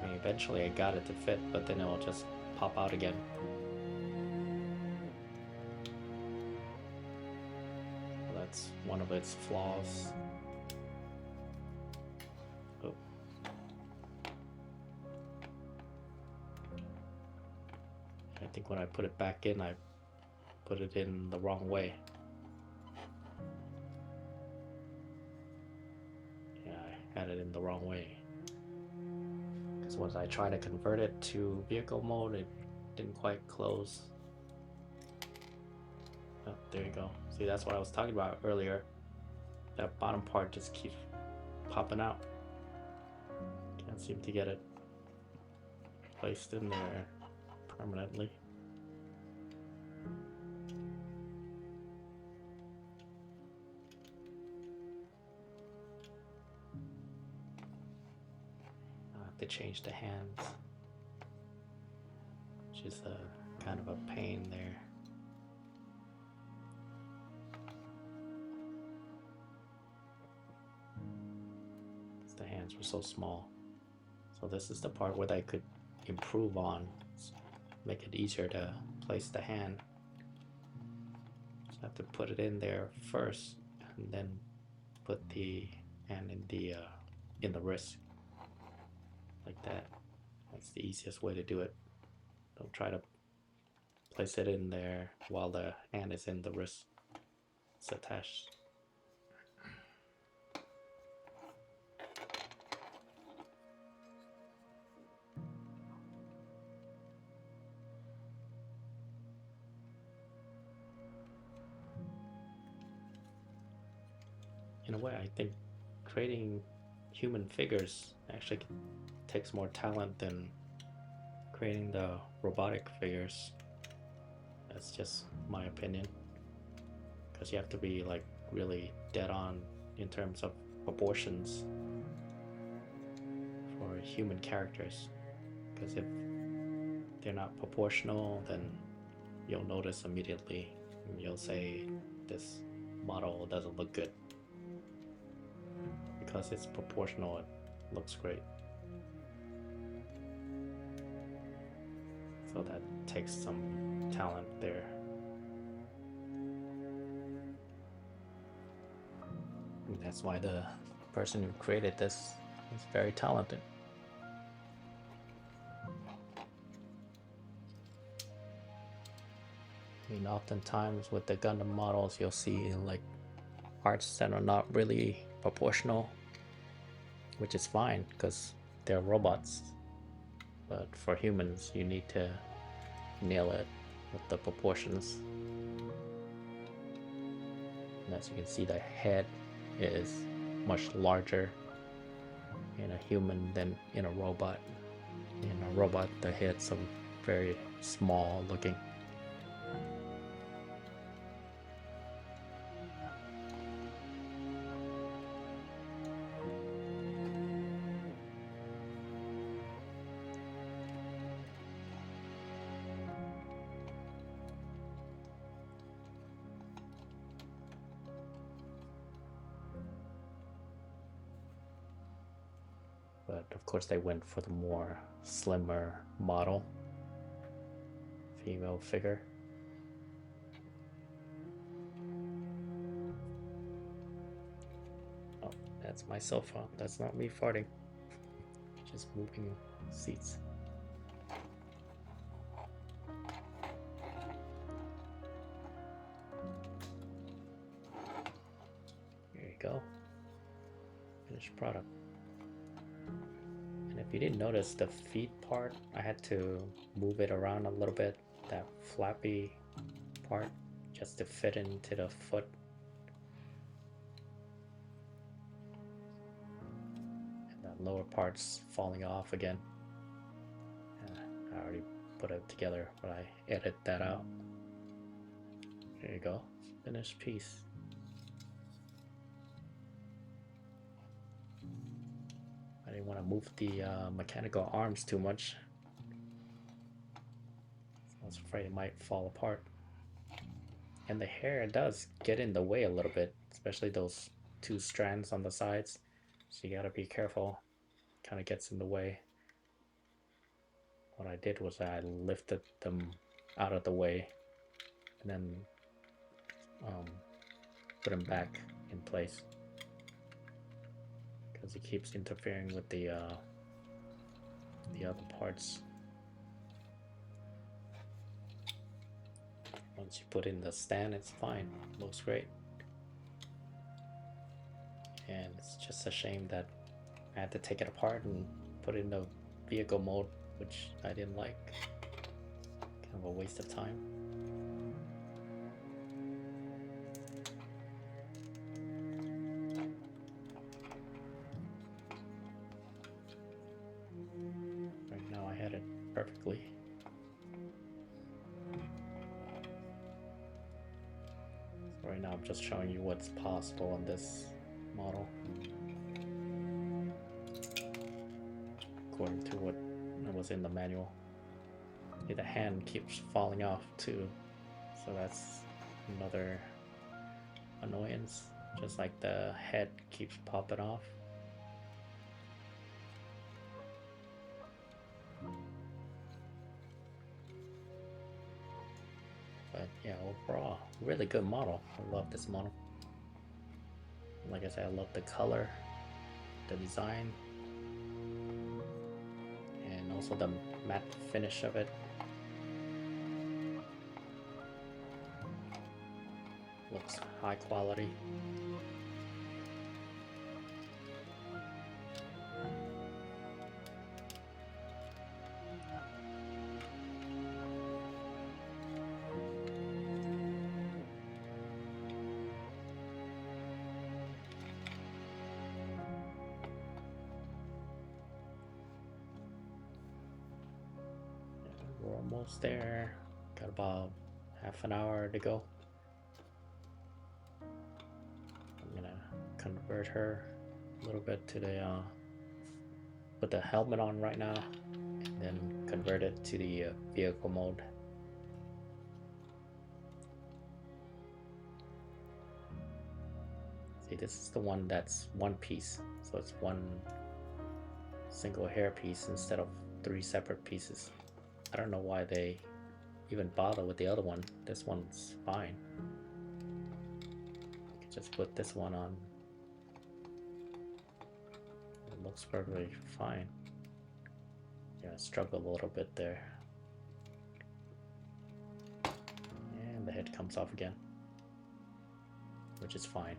I mean, eventually I got it to fit, but then it'll just pop out again. So that's one of its flaws. Oh. I think when I put it back in, I put it in the wrong way. Yeah, I had it in the wrong way. Because once I tried to convert it to vehicle mode, it didn't quite close. Oh, there you go. See, that's what I was talking about earlier. That bottom part just keeps popping out. Can't seem to get it placed in there permanently. I have to change the hands, which is a kind of a pain there. The hands were so small. So this is the part where they could improve on, make it easier to place the hand. Just have to put it in there first, and then put the hand in the wrist, like that. That's the easiest way to do it. Don't try to place it in there while the hand is in the wrist. It's attached. In a way, I think creating human figures actually takes more talent than creating the robotic figures. That's just my opinion, because you have to be like really dead on in terms of proportions for human characters, because if they're not proportional, then you'll notice immediately and you'll say this model doesn't look good. Because it's proportional, it looks great. So that takes some talent there. And that's why the person who created this is very talented. I mean, oftentimes with the Gundam models, you'll see like parts that are not really proportional, which is fine because they're robots. But for humans, you need to nail it with the proportions. And as you can see, the head is much larger in a human than in a robot. In a robot, the heads are very small looking. But of course they went for the more slimmer model, female figure. Oh, that's my cell phone. That's not me farting. Just moving seats. There you go. Finished product. And if you didn't notice the feet part, I had to move it around a little bit, that flappy part, just to fit into the foot. And that lower part's falling off again. I already put it together, but I edit that out. There you go, finished piece. I didn't want to move the mechanical arms too much. I was afraid it might fall apart. And the hair does get in the way a little bit, especially those two strands on the sides. So you gotta be careful. Kind of gets in the way. What I did was I lifted them out of the way and then put them back in place, because it keeps interfering with the other parts. Once you put in the stand, it's fine. Looks great. And it's just a shame that I had to take it apart and put it in the vehicle mode, which I didn't like. Kind of a waste of time. Right now I had it perfectly. So right now I'm just showing you what's possible on this model, according to what was in the manual. See, the hand keeps falling off too, so that's another annoyance, just like the head keeps popping off. But yeah, overall, really good model. I love this model. Like I said, I love the color, the design, and also the matte finish of it. Looks high quality. We're almost there. Got about half an hour to go. I'm gonna convert her a little bit to the put the helmet on right now, and then convert it to the vehicle mode. See, this is the one that's one piece, so it's one single hair piece instead of 3 separate pieces. I don't know why they even bother with the other one. This one's fine. You can just put this one on. It looks perfectly fine. Yeah, I struggled a little bit there. And the head comes off again, which is fine.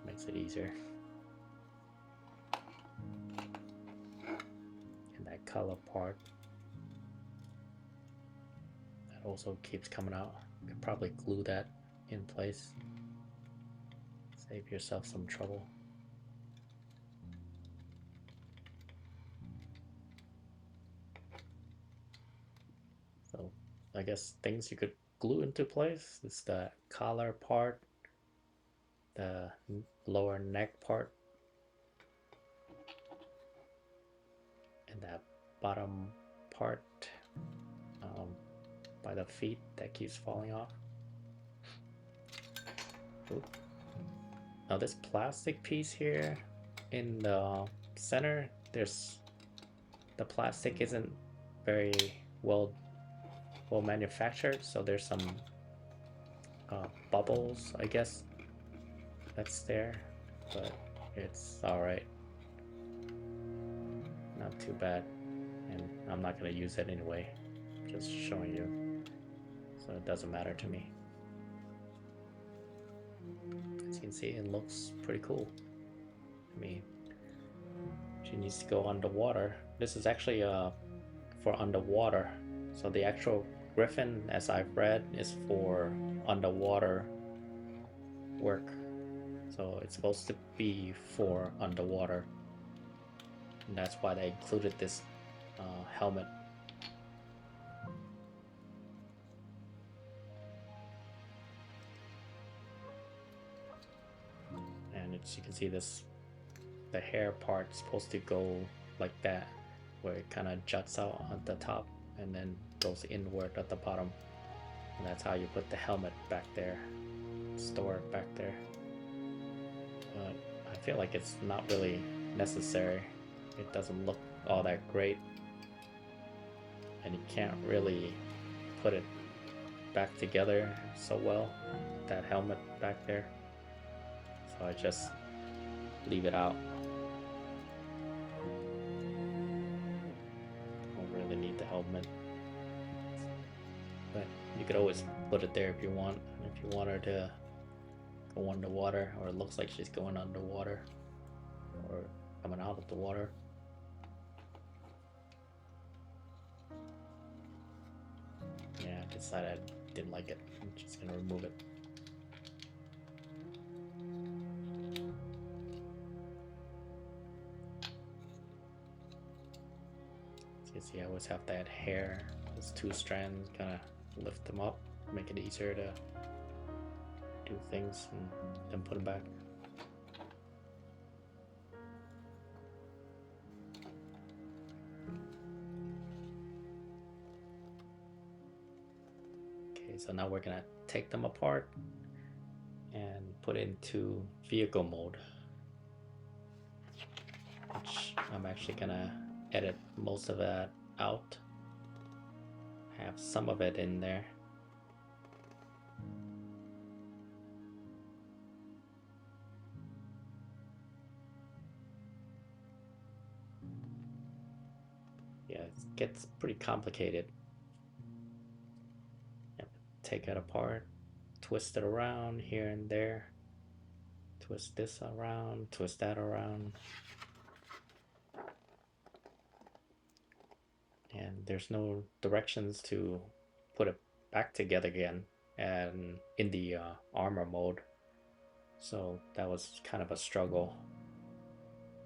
Makes it easier. And that color part, that also keeps coming out. You could probably glue that in place. Save yourself some trouble. So I guess things you could glue into place is the collar part, the lower neck part, and that bottom part by the feet that keeps falling off. Ooh. Now this plastic piece here in the center, there's the plastic isn't very well manufactured, so there's some bubbles, I guess, that's there, but it's alright, not too bad. And and I'm not going to use it anyway. Just showing you, so it doesn't matter to me. As you can see, it looks pretty cool. I mean, she needs to go underwater. This is actually for underwater. So the actual Griffin, as I've read, is for underwater work. So it's supposed to be for underwater. And that's why they included this helmet. And as you can see, the hair part is supposed to go like that, where it kind of juts out at the top and then goes inward at the bottom. And that's how you put the helmet back there, store it back there. But I feel like it's not really necessary. It doesn't look all that great, and you can't really put it back together so well, that helmet back there. So I just leave it out. Don't really need the helmet, but you could always put it there if you want. If you want her to go underwater, or it looks like she's going underwater or coming out of the water. Yeah, I decided I didn't like it. I'm just gonna remove it. So you see, I always have that hair, those two strands, kind of lift them up, make it easier to do things and then put them back. Okay, so now we're gonna take them apart and put into vehicle mode, which I'm actually gonna edit most of that out. I have some of it in there. Yeah, it gets pretty complicated. Take it apart, twist it around here and there, twist this around, twist that around, and there's no directions to put it back together again and in the armor mode. So that was kind of a struggle.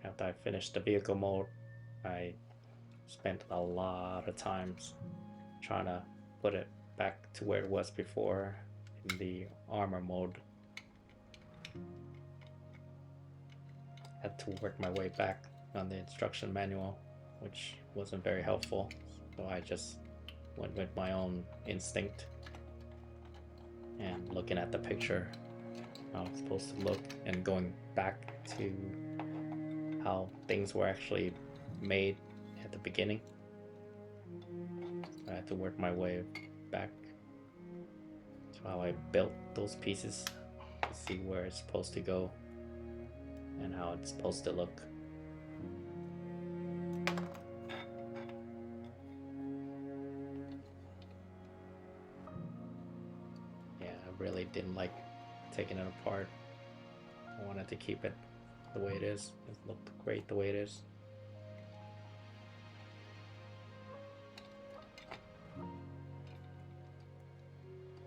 After I finished the vehicle mode, I spent a lot of times trying to put it back to where it was before in the armor mode. Had to work my way back on the instruction manual, which wasn't very helpful, so I just went with my own instinct and looking at the picture, how it's supposed to look, and going back to how things were actually made at the beginning. I had to work my way back to how I built those pieces to see where it's supposed to go and how it's supposed to look. Yeah, I really didn't like taking it apart. I wanted to keep it the way it is. It looked great the way it is.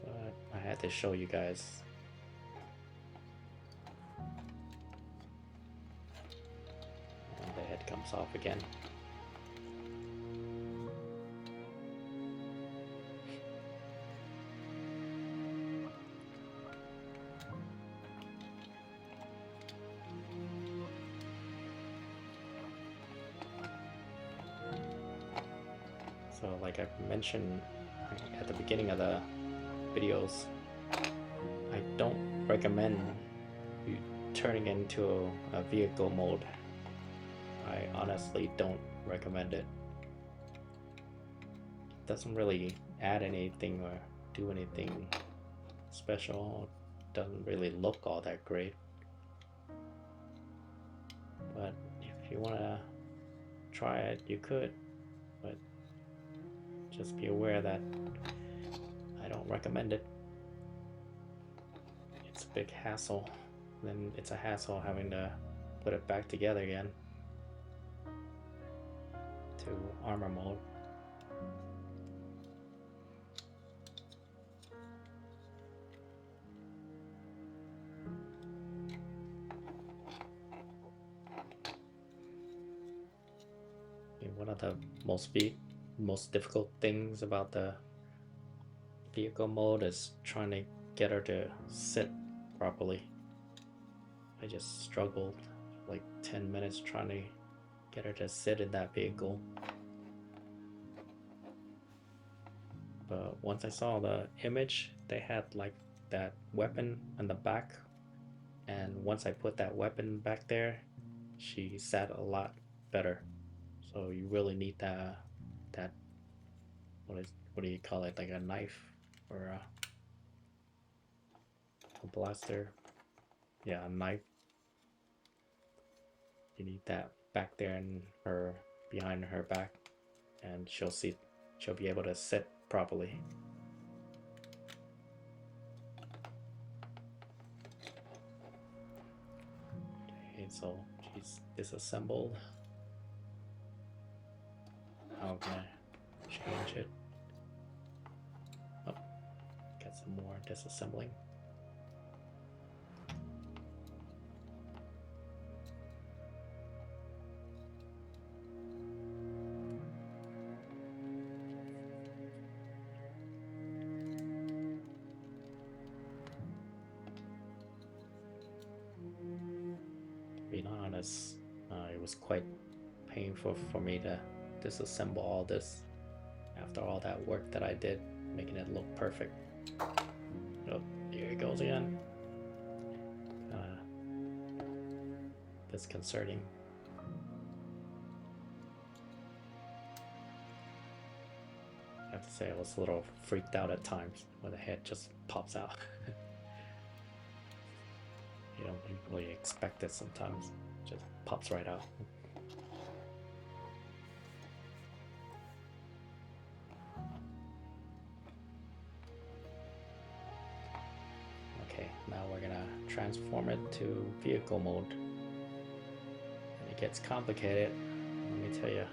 But I had to show you guys. And the head comes off again. So like I mentioned at the beginning of the videos, I don't recommend you turning into a vehicle mode. I honestly don't recommend it. It doesn't really add anything or do anything special. It doesn't really look all that great. But if you want to try it, you could. but just be aware that I don't recommend it. It's a big hassle. Then it's a hassle having to put it back together again to armor mode. One of the most difficult things about the vehicle mode is trying to get her to sit properly. I just struggled like 10 minutes trying to get her to sit in that vehicle. But once I saw the image, they had like that weapon in the back, and once I put that weapon back there, she sat a lot better. So you really need that what do you call it, like a knife or a blaster? Yeah, a knife. You need that back there in her, behind her back, and she'll be able to sit properly. Okay, so she's disassembled. How can I change it? Oh, got some more disassembling. Being honest, it was quite painful for me to disassemble all this after all that work that I did, making it look perfect. Oh, here it goes again. Disconcerting. I have to say I was a little freaked out at times when the head just pops out. You don't really expect it sometimes. It just pops right out. Okay, now we're gonna transform it to vehicle mode. And it gets complicated, let me tell you.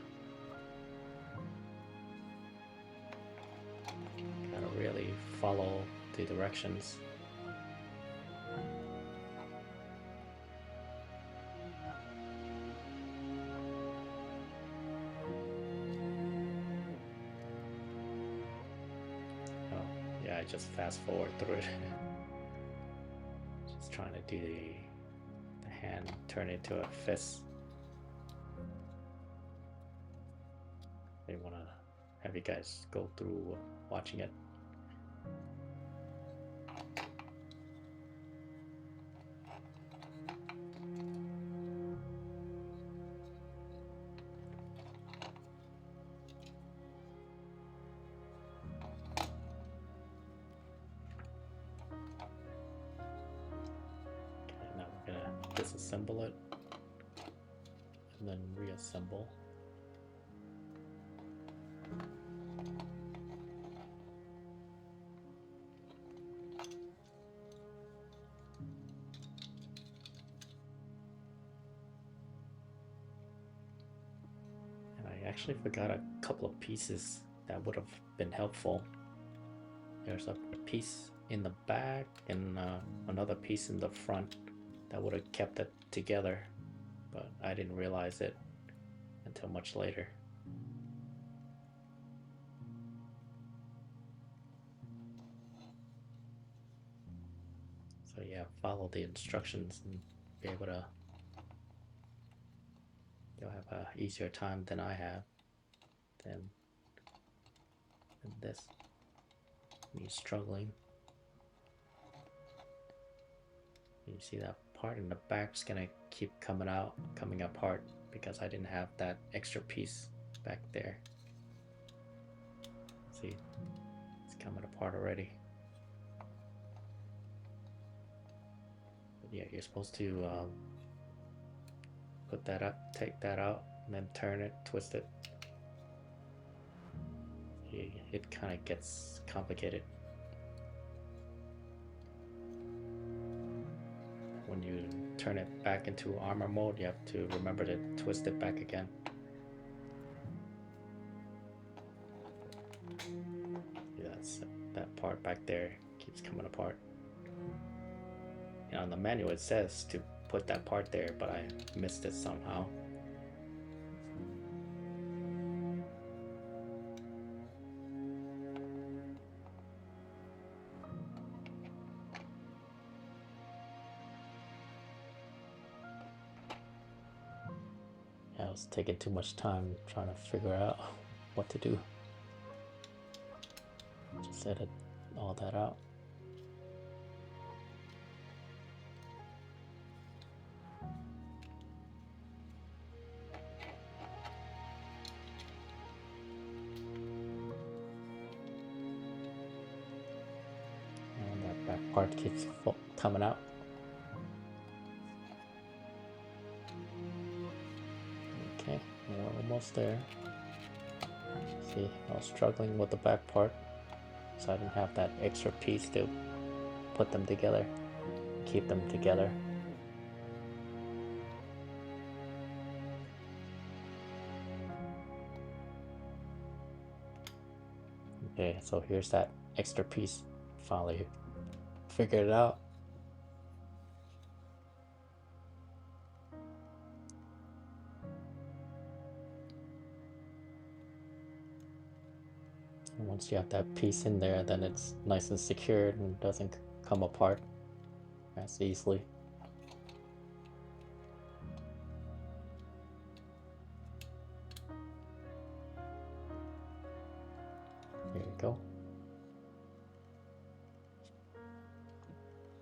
Gotta really follow the directions. I just fast forward through it. Just trying to do the hand turn into a fist. I want to have you guys go through watching it. Disassemble it and then reassemble. And I actually forgot a couple of pieces that would have been helpful. There's a piece in the back and another piece in the front that would have kept it together, but I didn't realize it until much later. So yeah, follow the instructions and be able to, you'll have a easier time than I have than this, me struggling. You see that part in the back's gonna keep coming apart because I didn't have that extra piece back there. See, it's coming apart already. But yeah, you're supposed to put that up, take that out, and then turn it, twist it. it kind of gets complicated. When you turn it back into armor mode, you have to remember to twist it back again. Yeah, that part back there keeps coming apart. On the manual it says to put that part there, but I missed it somehow. I was taking too much time trying to figure out what to do. Just edit all that out. And that back part keeps coming out. Okay, we're almost there. See, I was struggling with the back part, so I didn't have that extra piece to put them together, keep them together. Okay, so here's that extra piece. Finally figured it out. And once you have that piece in there, then it's nice and secured and doesn't come apart as easily. There you go.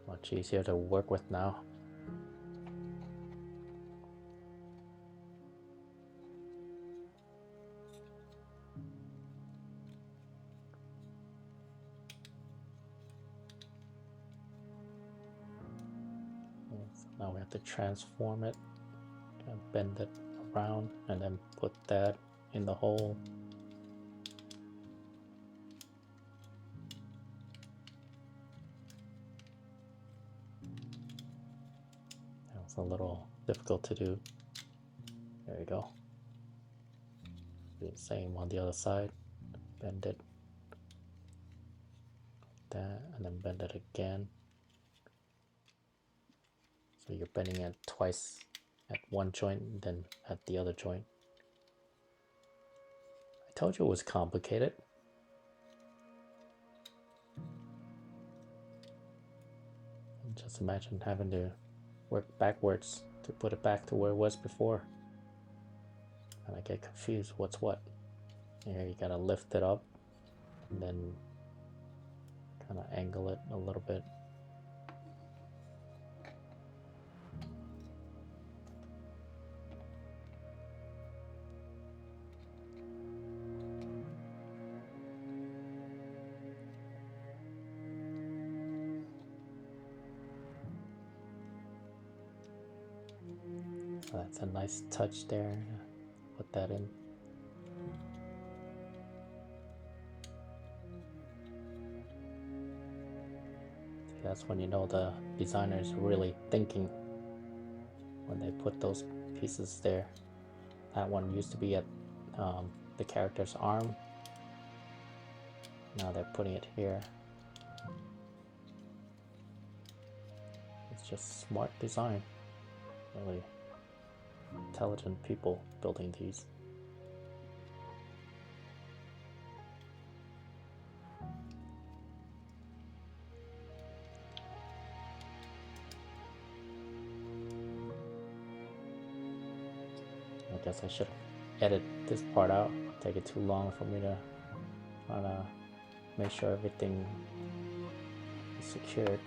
Much easier to work with now. So now we have to transform it and bend it around and then put that in the hole. It's a little difficult to do. There you go. Do the same on the other side. Bend it. That, and then bend it again. So you're bending it twice at one joint and then at the other joint. I told you it was complicated. And just imagine having to work backwards to put it back to where it was before. And I get confused what's what. Here you gotta lift it up and then kind of angle it a little bit. So that's a nice touch there. Put that in. See, that's when you know the designer is really thinking when they put those pieces there. That one used to be at the character's arm. Now they're putting it here. It's just smart design. Really intelligent people building these. I guess I should edit this part out. Take it too long for me to try to make sure everything is secured.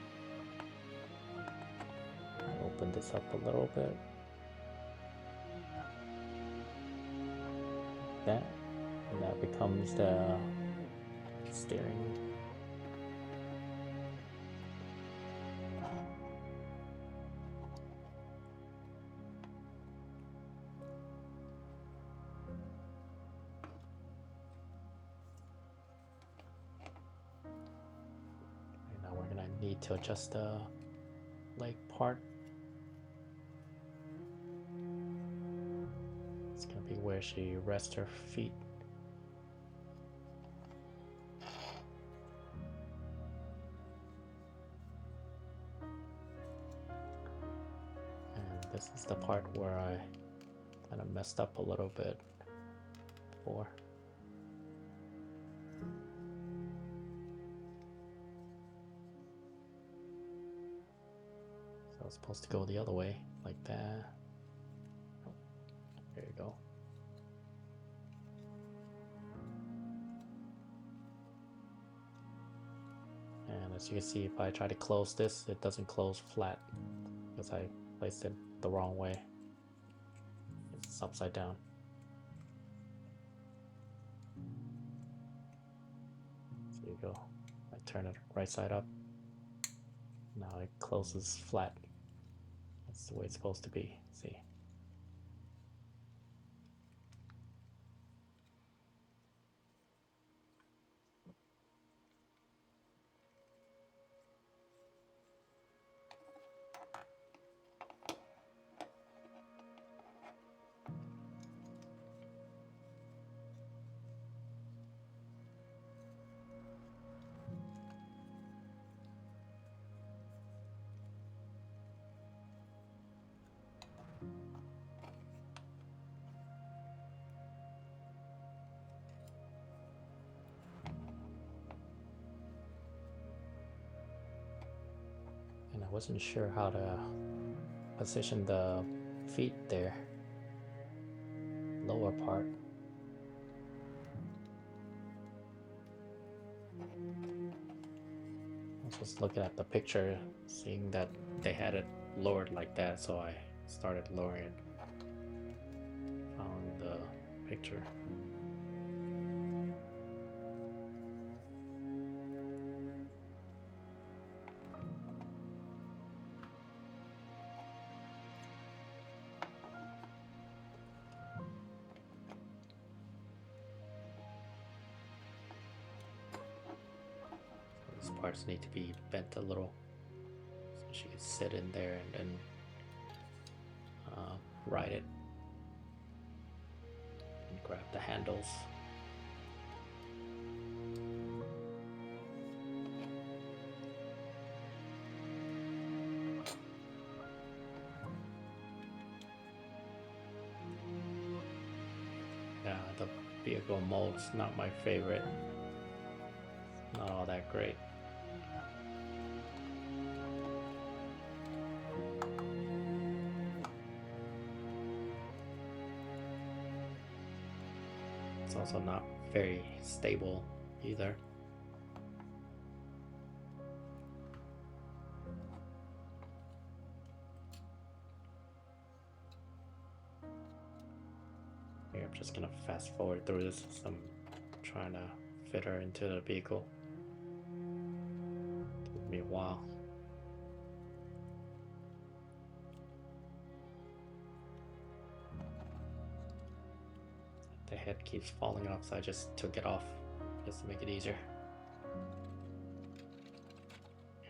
Open this up a little bit. That, and that becomes the steering. need to adjust the leg part. It's gonna be where she rests her feet. And this is the part where I kind of messed up a little bit before. So it's supposed to go the other way, like that. There you go. And as you can see, if I try to close this, it doesn't close flat because I placed it the wrong way. It's upside down. So there you go. I turn it right side up. Now it closes flat. That's the way it's supposed to be. See? And I wasn't sure how to position the feet there, lower part. I was just looking at the picture, seeing that they had it lowered like that, so I started lowering it. Found the picture. These parts need to be bent a little so she can sit in there and then ride it and grab the handles. Yeah, the vehicle mold's not my favorite. Not all that great. It's also not very stable either. Here, I'm just gonna fast forward through this as I'm trying to fit her into the vehicle. Took me a while. The head keeps falling off, so I just took it off just to make it easier.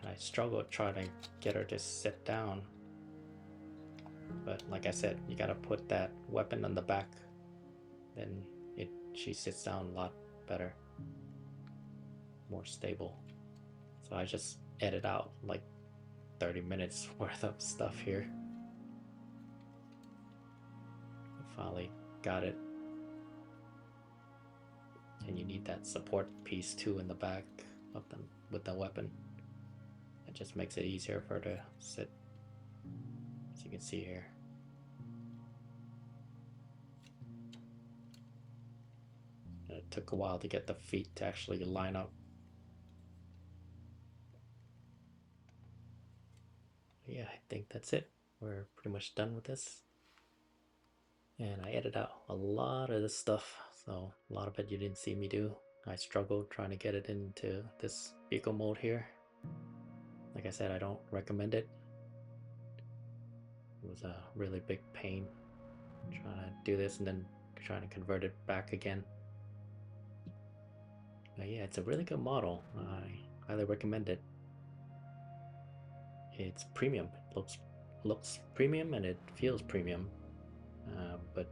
And I struggled trying to get her to sit down, but like I said, you gotta put that weapon on the back, then she sits down a lot better, more stable. So I just edit out like 30 minutes worth of stuff here. I finally got it. And you need that support piece too in the back of them with the weapon. It just makes it easier for her to sit, as you can see here. And it took a while to get the feet to actually line up. Yeah, I think that's it. We're pretty much done with this. And I edited out a lot of this stuff, so a lot of it you didn't see me do. I struggled trying to get it into this vehicle mode here. Like I said, I don't recommend it. It was a really big pain trying to do this and then trying to convert it back again. But yeah, it's a really good model. I highly recommend it. it's premium. It looks premium and it feels premium, but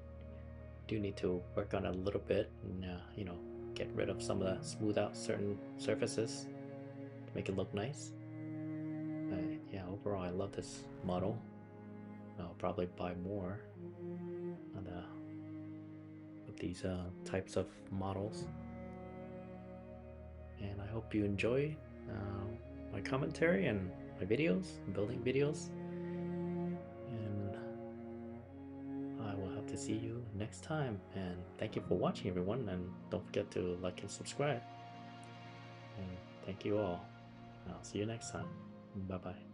do need to work on it a little bit and get rid of some of the smooth out certain surfaces to make it look nice. But yeah, overall I love this model. I'll probably buy more on of these types of models. And I hope you enjoy my commentary and my videos, building videos. And I will have to see you next time. And thank you for watching, everyone. And don't forget to like and subscribe. And thank you all. I'll see you next time. Bye bye.